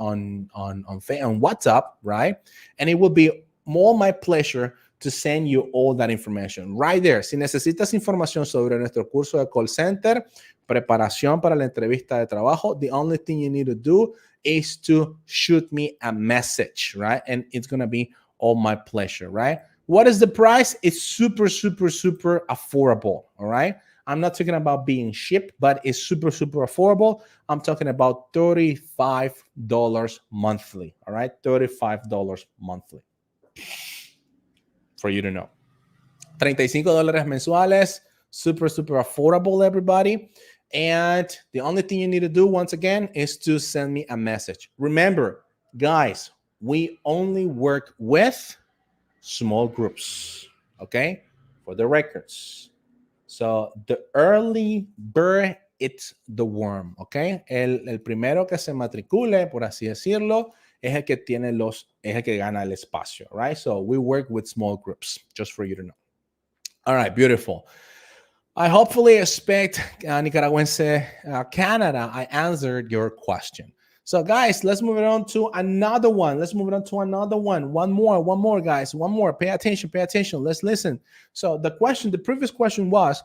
WhatsApp, right? And it will be more my pleasure to send you all that information right there. Si necesitas información sobre nuestro curso de call center, preparación para la entrevista de trabajo, the only thing you need to do is to shoot me a message, right? And it's going to be all my pleasure, right? What is the price? It's super affordable, all right? I'm not talking about being cheap, but it's super affordable. I'm talking about $35 monthly, all right? $35 monthly. for you to know. $35 mensuales, super, super affordable, everybody. And the only thing you need to do, once again, is to send me a message. Remember, guys, we only work with small groups, okay? For the records. So the early bird eats the worm, okay? El primero que se matricule, por así decirlo, es el que tiene es el que gana el espacio, right? So we work with small groups, just for you to know. All right, beautiful. I hopefully expect Nicaragüense Canada, I answered your question. So guys, let's move it on to another one. One more, guys. One more. Pay attention. Let's listen. So the previous question was,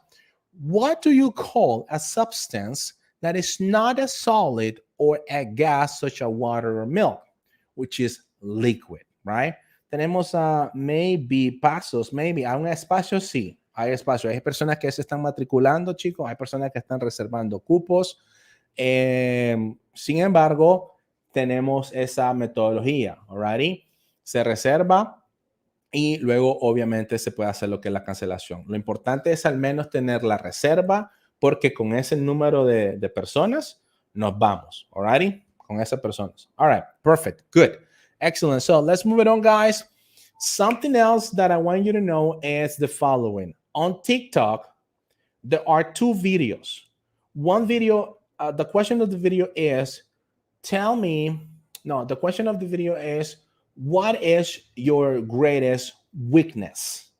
what do you call a substance that is not a solid or a gas such as water or milk, which is liquid, right? Tenemos maybe pasos, maybe a un espacio, sí. Hay espacio. Hay personas que se están matriculando, chicos. Hay personas que están reservando cupos. Sin embargo, tenemos esa metodología, alrighty. Se reserva y luego, obviamente, se puede hacer lo que es la cancelación. Lo importante es al menos tener la reserva, porque con ese número de personas nos vamos, alrighty. Con esas personas. All right, perfect, good, excellent. So let's move it on, guys. Something else that I want you to know is the following. On TikTok, there are two videos. One video, the question of the video is, the question of the video is, what is your greatest weakness?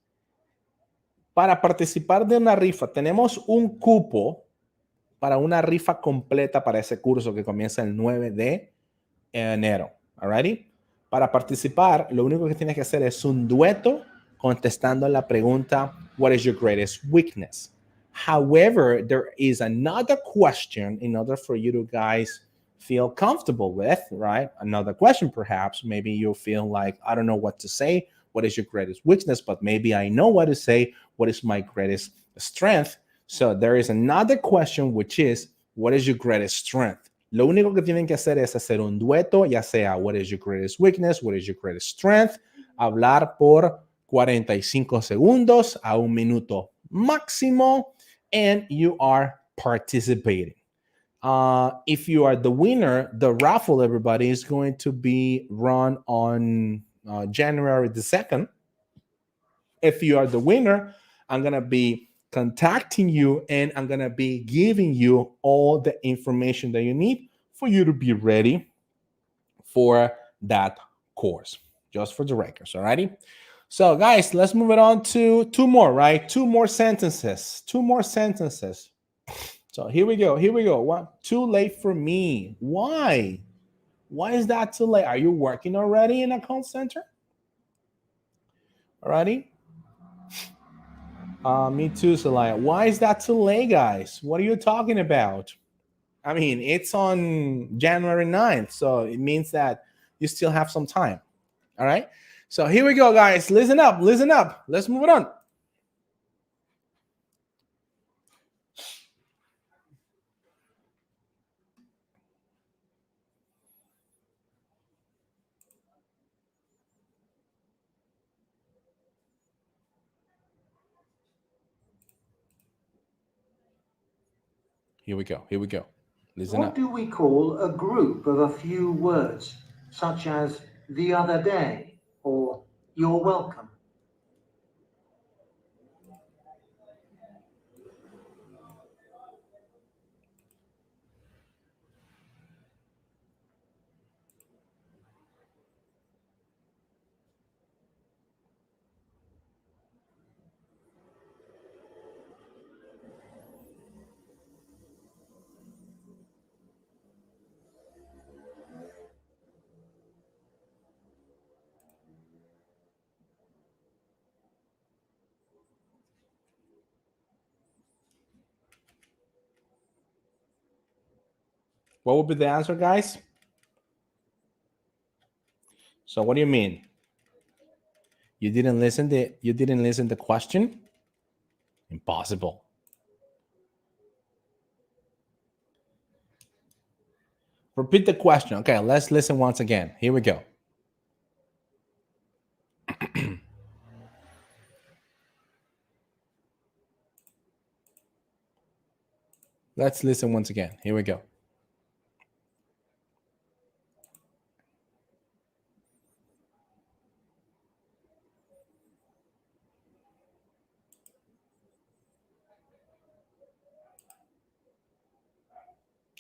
Para participar de una rifa, tenemos un cupo para una rifa completa para ese curso que comienza el 9 de enero. Alrighty? Para participar, lo único que tienes que hacer es un dueto contestando la pregunta, what is your greatest weakness? However, there is another question in order for you to guys feel comfortable with, right? Another question, perhaps. Maybe you feel like, I don't know what to say. What is your greatest weakness? But maybe I know what to say. What is my greatest strength? So there is another question, which is, what is your greatest strength? Lo único que tienen que hacer es hacer un dueto, ya sea, what is your greatest weakness? What is your greatest strength? Hablar por 45 segundos a 1 minuto máximo, and you are participating. If you are the winner, the raffle, everybody, is going to be run on January the 2nd. If you are the winner, I'm going to be contacting you and I'm going to be giving you all the information that you need for you to be ready for that course, just for the records, alrighty? So guys, let's move it on to two more, right? Two more sentences. So here we go. What? Too late for me. Why? Why is that too late? Are you working already in a call center? Alrighty. Me too, Celaya. Why is that too late, guys? What are you talking about? I mean, it's on January 9th, so it means that you still have some time. All right. So here we go, guys. Listen up. Let's move it on. Here we go. Listen What up. do we call a group of a few words, such as the other day or you're welcome? What would be the answer, guys? So what do you mean? You didn't listen the question? Impossible. Repeat the question. Okay, let's listen once again. Here we go. Let's listen once again. Here we go.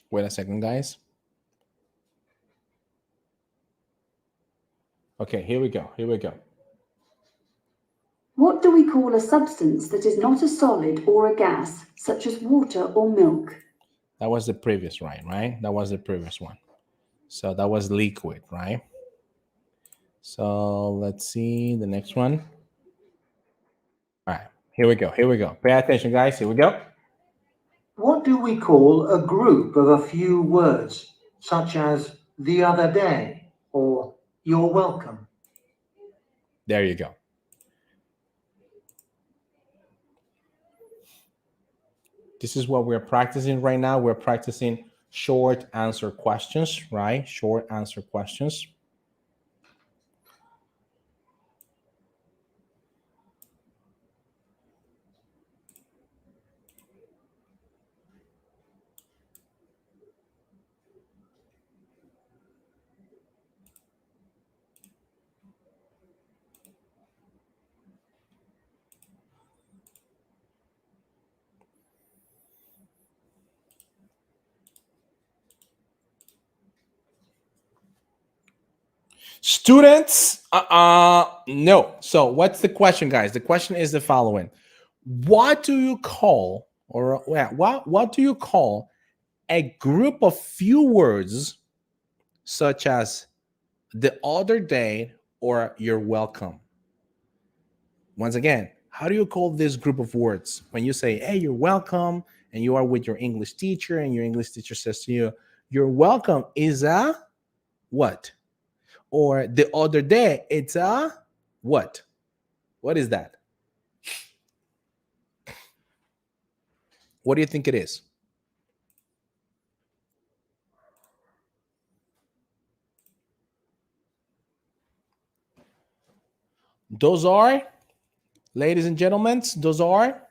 Wait a second, guys. Okay, here we go. Here we go. What do we call a substance that is not a solid or a gas, such as water or milk? That was the previous one, right? That was the previous one. So that was liquid, right? So let's see the next one. All right, here we go. Here we go. Pay attention, guys. Here we go. What do we call a group of a few words, such as the other day or you're welcome? There you go. This is what we're practicing right now. We're practicing short answer questions, right? Short answer questions. Students, no. So what's the question, guys? The question is the following. What do you call, or what do you call a group of few words such as the other day or you're welcome? Once again, how do you call this group of words? When you say, hey, you're welcome, and you are with your English teacher, and your English teacher says to you, you're welcome is a what? Or the other day, it's a what? What is that? What do you think it is? Those are, ladies and gentlemen, those are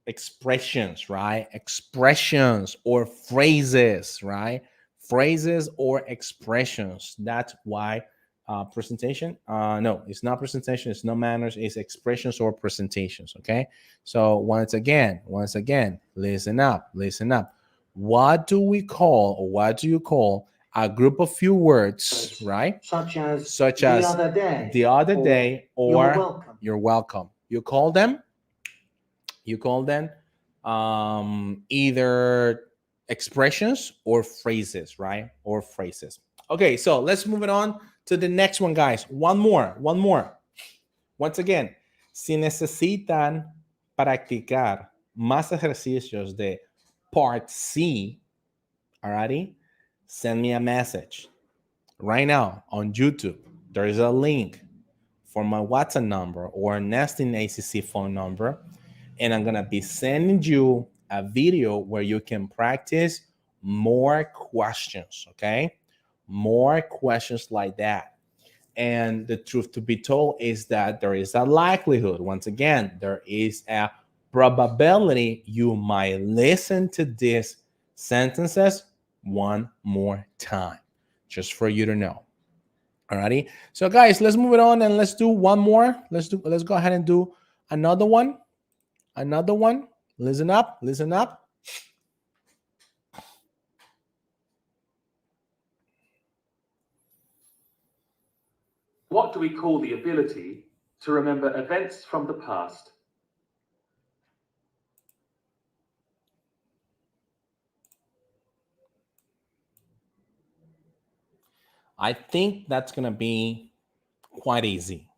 expressions, right? Expressions or phrases, right? Phrases or expressions. That's why presentation. No, it's not presentation. It's not manners. It's expressions or presentations. Okay. So once again, listen up, listen up. What do we call, or what do you call a group of few words, right? Such as The other day, or you're welcome. You're welcome. You call them either expressions or phrases, right? Or phrases. Okay, so let's move it on to the next one, guys. One more. Once again, si necesitan practicar más ejercicios de part C, alrighty, send me a message right now on YouTube. There is a link for my WhatsApp number or Nesting ACC phone number, and I'm gonna be sending you a video where you can practice more questions, okay? More questions like that. And the truth to be told is that there is a likelihood, once again, there is a probability you might listen to these sentences one more time, just for you to know. Alrighty. So guys, let's move it on and let's do one more. Let's go ahead and do another one. Listen up. What do we call the ability to remember events from the past? I think that's going to be quite easy.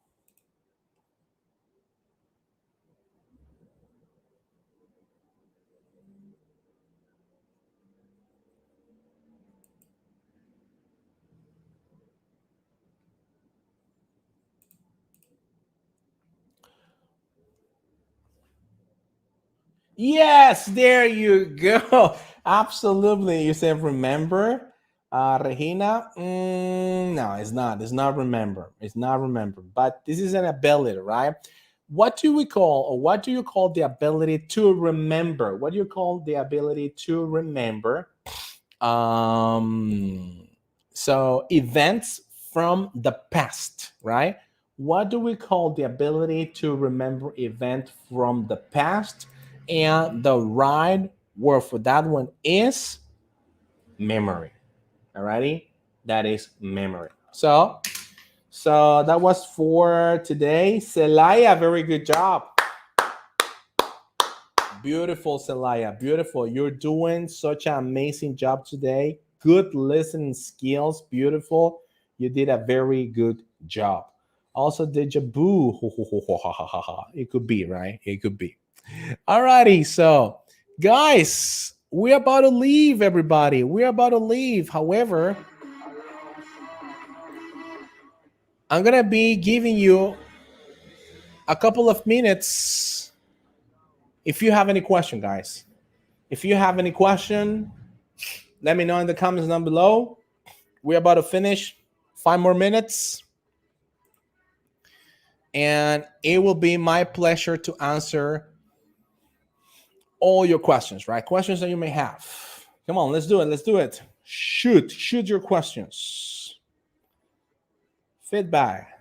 Yes, there you go. Absolutely. You said remember Regina, no, it's not. It's not remember. It's not remember. But this is an ability, right? What do we call, or what do you call the ability to remember? What do you call the ability to remember? So events from the past, right? What do we call the ability to remember event from the past? And the right word for that one is memory. Alrighty, that is memory. So that was for today. Celaya, very good job. Beautiful, Celaya. Beautiful. You're doing such an amazing job today. Good listening skills. Beautiful. You did a very good job. Also, deja vu. It could be, right? It could be. Alrighty. So, guys, we're about to leave, everybody. We're about to leave. However, I'm going to be giving you a couple of minutes if you have any question, guys. If you have any question, let me know in the comments down below. We're about to finish. 5 more minutes. And it will be my pleasure to answer all your questions, right? Questions that you may have. Come on, let's do it. Let's do it. Shoot your questions. Feedback.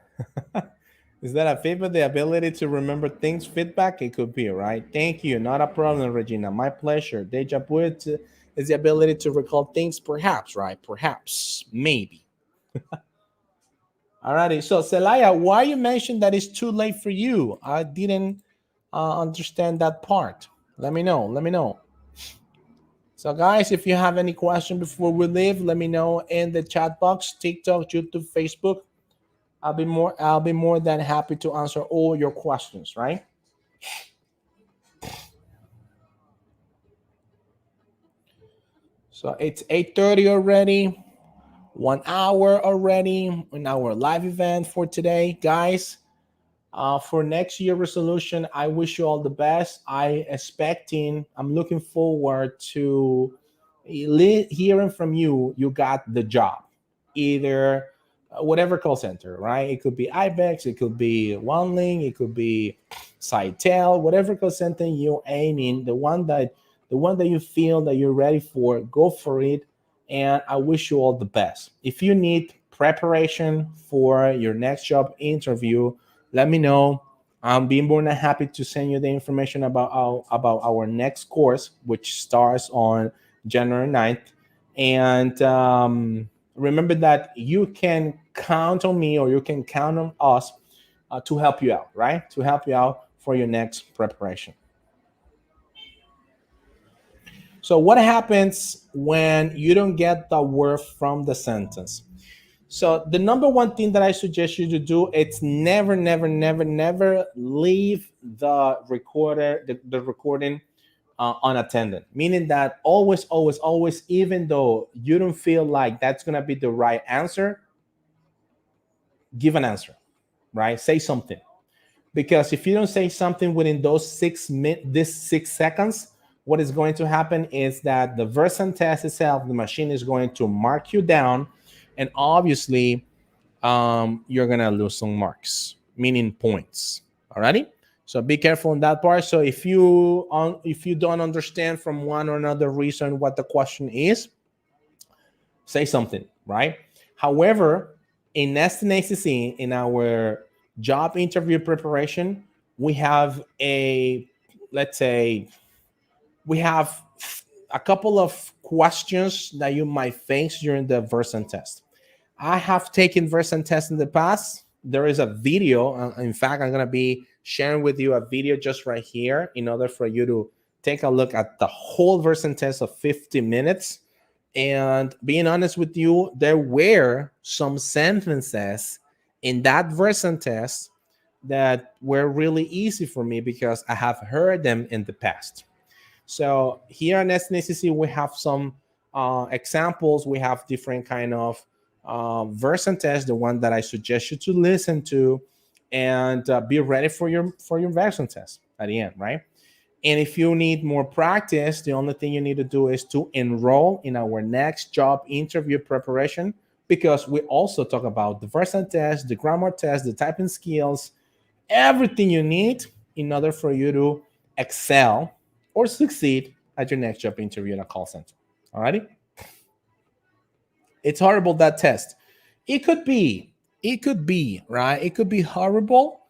Is that a feedback? The ability to remember things? Feedback? It could be, right? Thank you. Not a problem, Regina. My pleasure. Deja vu is the ability to recall things, perhaps, right? Perhaps, maybe. Alrighty. So, Celaya, why you mentioned that it's too late for you? I didn't understand that part. Let me know. Let me know. So, guys, if you have any question before we leave, let me know in the chat box, TikTok, YouTube, Facebook. I'll be more than happy to answer all your questions, right? So it's 8:30 already. 1 hour already in our live event for today, guys. For next year resolution, I wish you all the best. I'm looking forward to hearing from you. You got the job, either whatever call center, right? It could be IBEX, it could be OneLink, it could be Sitel, whatever call center you're aiming, the one that you feel that you're ready for, go for it. And I wish you all the best. If you need preparation for your next job interview, let me know. I'm being more than happy to send you the information about our next course, which starts on January 9th. And remember that you can count on me, or you can count on us to help you out, right? To help you out for your next preparation. So what happens when you don't get the word from the sentence? So the number one thing that I suggest you to do, it's never leave the recording unattended. Meaning that always, even though you don't feel like that's gonna be the right answer, give an answer, right? Say something. Because if you don't say something within those 6 seconds, what is going to happen is that the Versant test itself, the machine is going to mark you down, and obviously you're gonna lose some marks, meaning points. Alrighty, so be careful on that part. So if you don't understand from one or another reason what the question is, say something, right? However, in STNACC, in our job interview preparation, we have a couple of questions that you might face during the Versant test. I have taken Versant tests in the past. There is a video. In fact, I'm going to be sharing with you a video just right here in order for you to take a look at the whole Versant test of 50 minutes. And being honest with you, there were some sentences in that Versant test that were really easy for me because I have heard them in the past. So here in STNACC, we have some examples. We have different kind of Versant tests, the one that I suggest you to listen to, and be ready for your Versant test at the end, right? And if you need more practice, the only thing you need to do is to enroll in our next job interview preparation, because we also talk about the Versant test, the grammar test, the typing skills, everything you need in order for you to excel or succeed at your next job interview in a call center. Alrighty? It's horrible, that test. It could be, right? It could be horrible.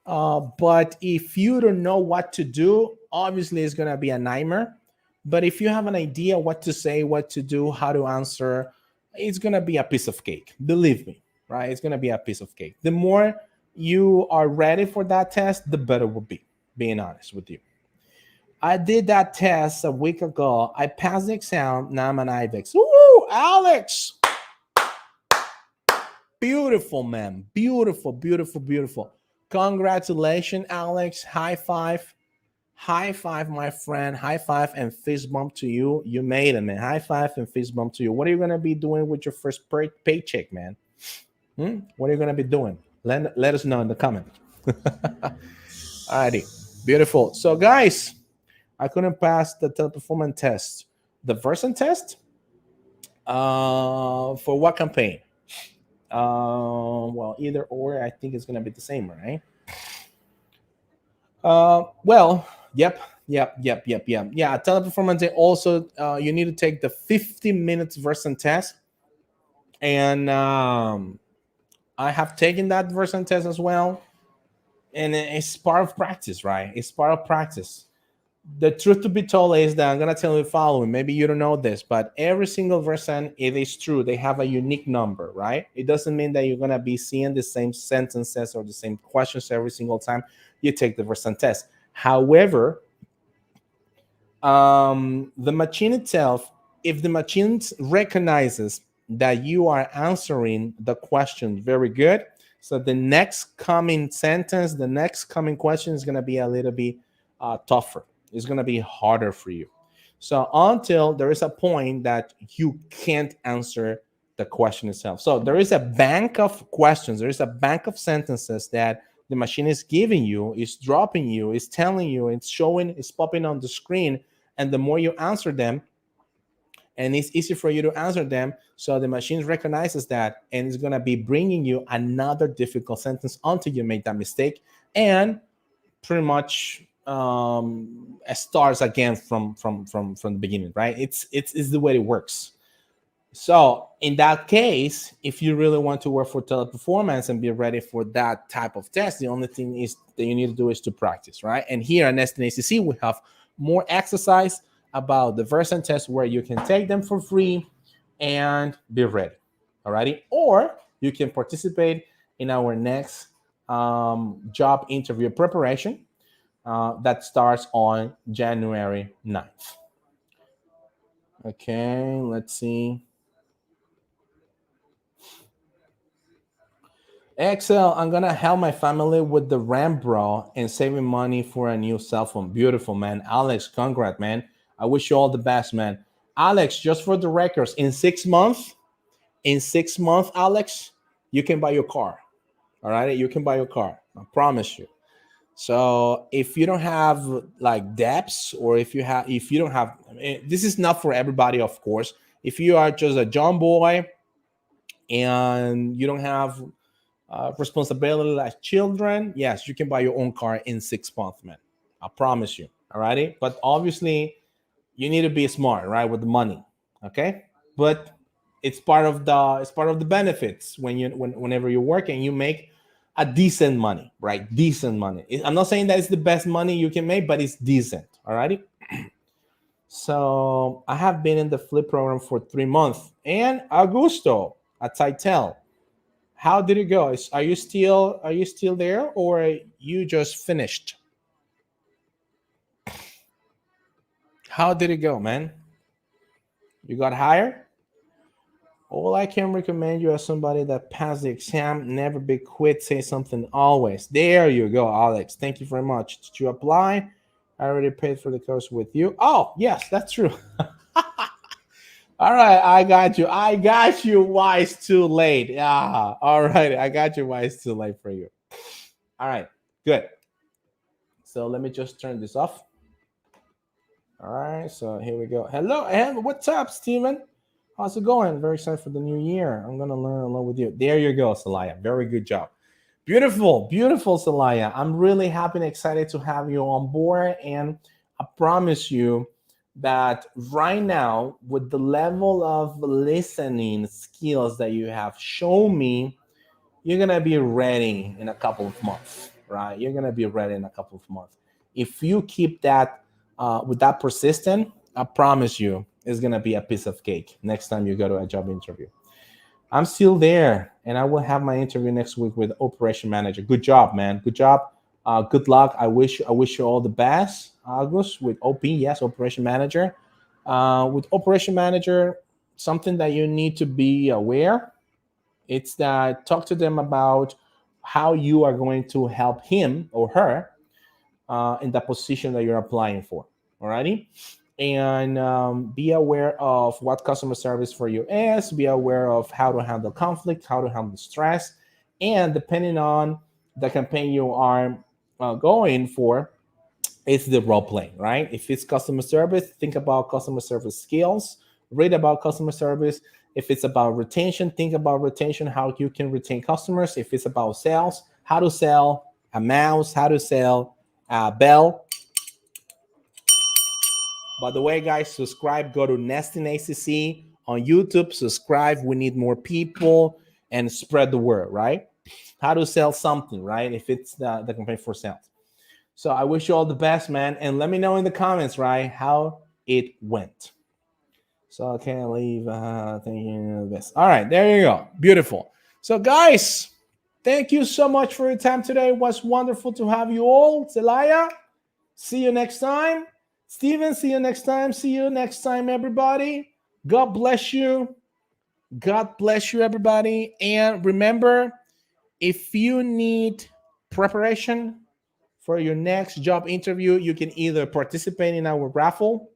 But if you don't know what to do, obviously it's gonna be a nightmare. But if you have an idea what to say, what to do, how to answer, it's gonna be a piece of cake. Believe me, right? It's gonna be a piece of cake. The more you are ready for that test, the better it will be, being honest with you. I did that test a week ago. I passed the exam. Now I'm an IVEX. Woo, Alex! Beautiful, man. Beautiful, beautiful, beautiful. Congratulations, Alex. High five. High five, my friend. High five and fist bump to you. You made it, man. High five and fist bump to you. What are you going to be doing with your first paycheck, man? What are you going to be doing? Let us know in the comment. Alrighty. Beautiful. So, guys, I couldn't pass the teleperformance test. The Versant test? For what campaign? Well, either or, I think it's gonna be the same, right? Well, yep. Yeah. Teleperformance. Also, you need to take the 50 minutes Versant test, and I have taken that Versant test as well, and it's part of practice, right? It's part of practice. The truth to be told is that I'm gonna tell you the following. Maybe you don't know this, but every single Versant, it is true, they have a unique number, right? It doesn't mean that you're gonna be seeing the same sentences or the same questions every single time you take the Versant test. However, the machine itself, if the machine recognizes that you are answering the question very good, so the next coming sentence, the next coming question is gonna be a little bit tougher. It's going to be harder for you. So until there is a point that you can't answer the question itself. So there is a bank of questions. There is a bank of sentences that the machine is giving you, is dropping you, is telling you, it's showing, it's popping on the screen. And the more you answer them, and it's easy for you to answer them, so the machine recognizes that, and it's going to be bringing you another difficult sentence until you make that mistake. And pretty much starts again from the beginning, right? It's the way it works. So in that case, if you really want to work for teleperformance and be ready for that type of test, the only thing is that you need to do is to practice, right? And here at Neston ACC, we have more exercise about the Versant test where you can take them for free and be ready. Alrighty, or you can participate in our next job interview preparation. That starts on January 9th. Okay, let's see. Excel, I'm gonna help my family with the RAM, bro, and saving money for a new cell phone. Beautiful, man. Alex, congrats, man. I wish you all the best, man. Alex, just for the records, in 6 months, Alex, you can buy your car. All right, you can buy your car. I promise you. So if you don't have like debts, or if you don't have, this is not for everybody, of course. If you are just a young boy and you don't have responsibility like children, yes, you can buy your own car in 6 months, man. I promise you. All righty, but obviously you need to be smart, right, with the money. Okay, but it's part of the benefits whenever you work and you make a decent money, right? Decent money. I'm not saying that it's the best money you can make, but it's decent. All righty. So I have been in the flip program for 3 months. And Augusto at Titel, how did it go? Are you still there, or you just finished? How did it go, man? You got hired? All I can recommend you as somebody that passed the exam, never be quit, say something always. There you go, Alex. Thank you very much. Did you apply? I already paid for the course with you. Oh, yes, that's true. All right, I got you. Why it's too late? Yeah, all right, I got you. Why it's too late for you? All right, good. So let me just turn this off. All right, so here we go. Hello, and what's up, Steven? How's it going? Very excited for the new year. I'm gonna learn along with you. There you go, Salaya. Very good job. Beautiful, beautiful, Salaya. I'm really happy and excited to have you on board. And I promise you that right now, with the level of listening skills that you have shown me, you're gonna be ready in a couple of months, right? You're gonna be ready in a couple of months. If you keep that with that persistent, I promise you, it's gonna be a piece of cake next time you go to a job interview. I'm still there, and I will have my interview next week with operation manager. Good job, man. Good job. Good luck. I wish you all the best, August, with OP. Yes, operation manager. With operation manager, something that you need to be aware. It's that talk to them about how you are going to help him or her in the position that you're applying for. Alrighty, and be aware of what customer service for you is. Be aware of how to handle conflict, how to handle stress, and depending on the campaign you are going for, it's the role play, right? If it's customer service, think about customer service skills, read about customer service. If it's about retention, think about retention, how you can retain customers. If it's about sales, how to sell a mouse, how to sell a bell. By the way, guys, subscribe. Go to Nesting ACC on YouTube. Subscribe. We need more people and spread the word, right? How to sell something, right? If it's the campaign for sales. So I wish you all the best, man. And let me know in the comments, right, how it went. So I can't leave thinking this. All right, there you go. Beautiful. So, guys, thank you so much for your time today. It was wonderful to have you all. Zelaya, see you next time. Steven, see you next time. See you next time, everybody. God bless you. God bless you, everybody. And remember, if you need preparation for your next job interview, you can either participate in our raffle,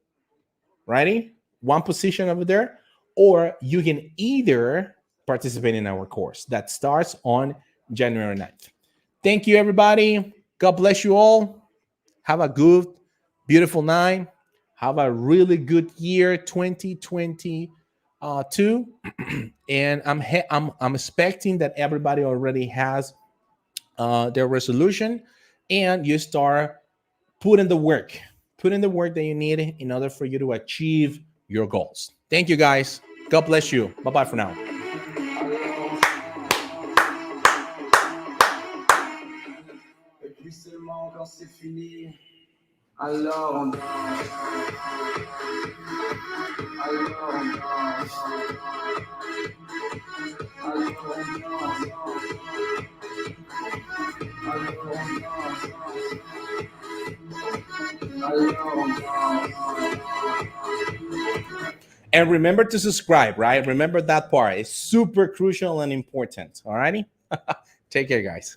righty? One position over there, or you can either participate in our course that starts on January 9th. Thank you, everybody. God bless you all. Have a good, beautiful night. Have a really good year, 2022. And I'm expecting that everybody already has their resolution, and you start putting the work, that you need in order for you to achieve your goals. Thank you, guys. God bless you. Bye bye for now. Et puis seulement quand c'est fini, alors on danse. Alors on danse. Alors on danse. And remember to subscribe, right? Remember that part. It's super crucial and important. All righty? Take care, guys.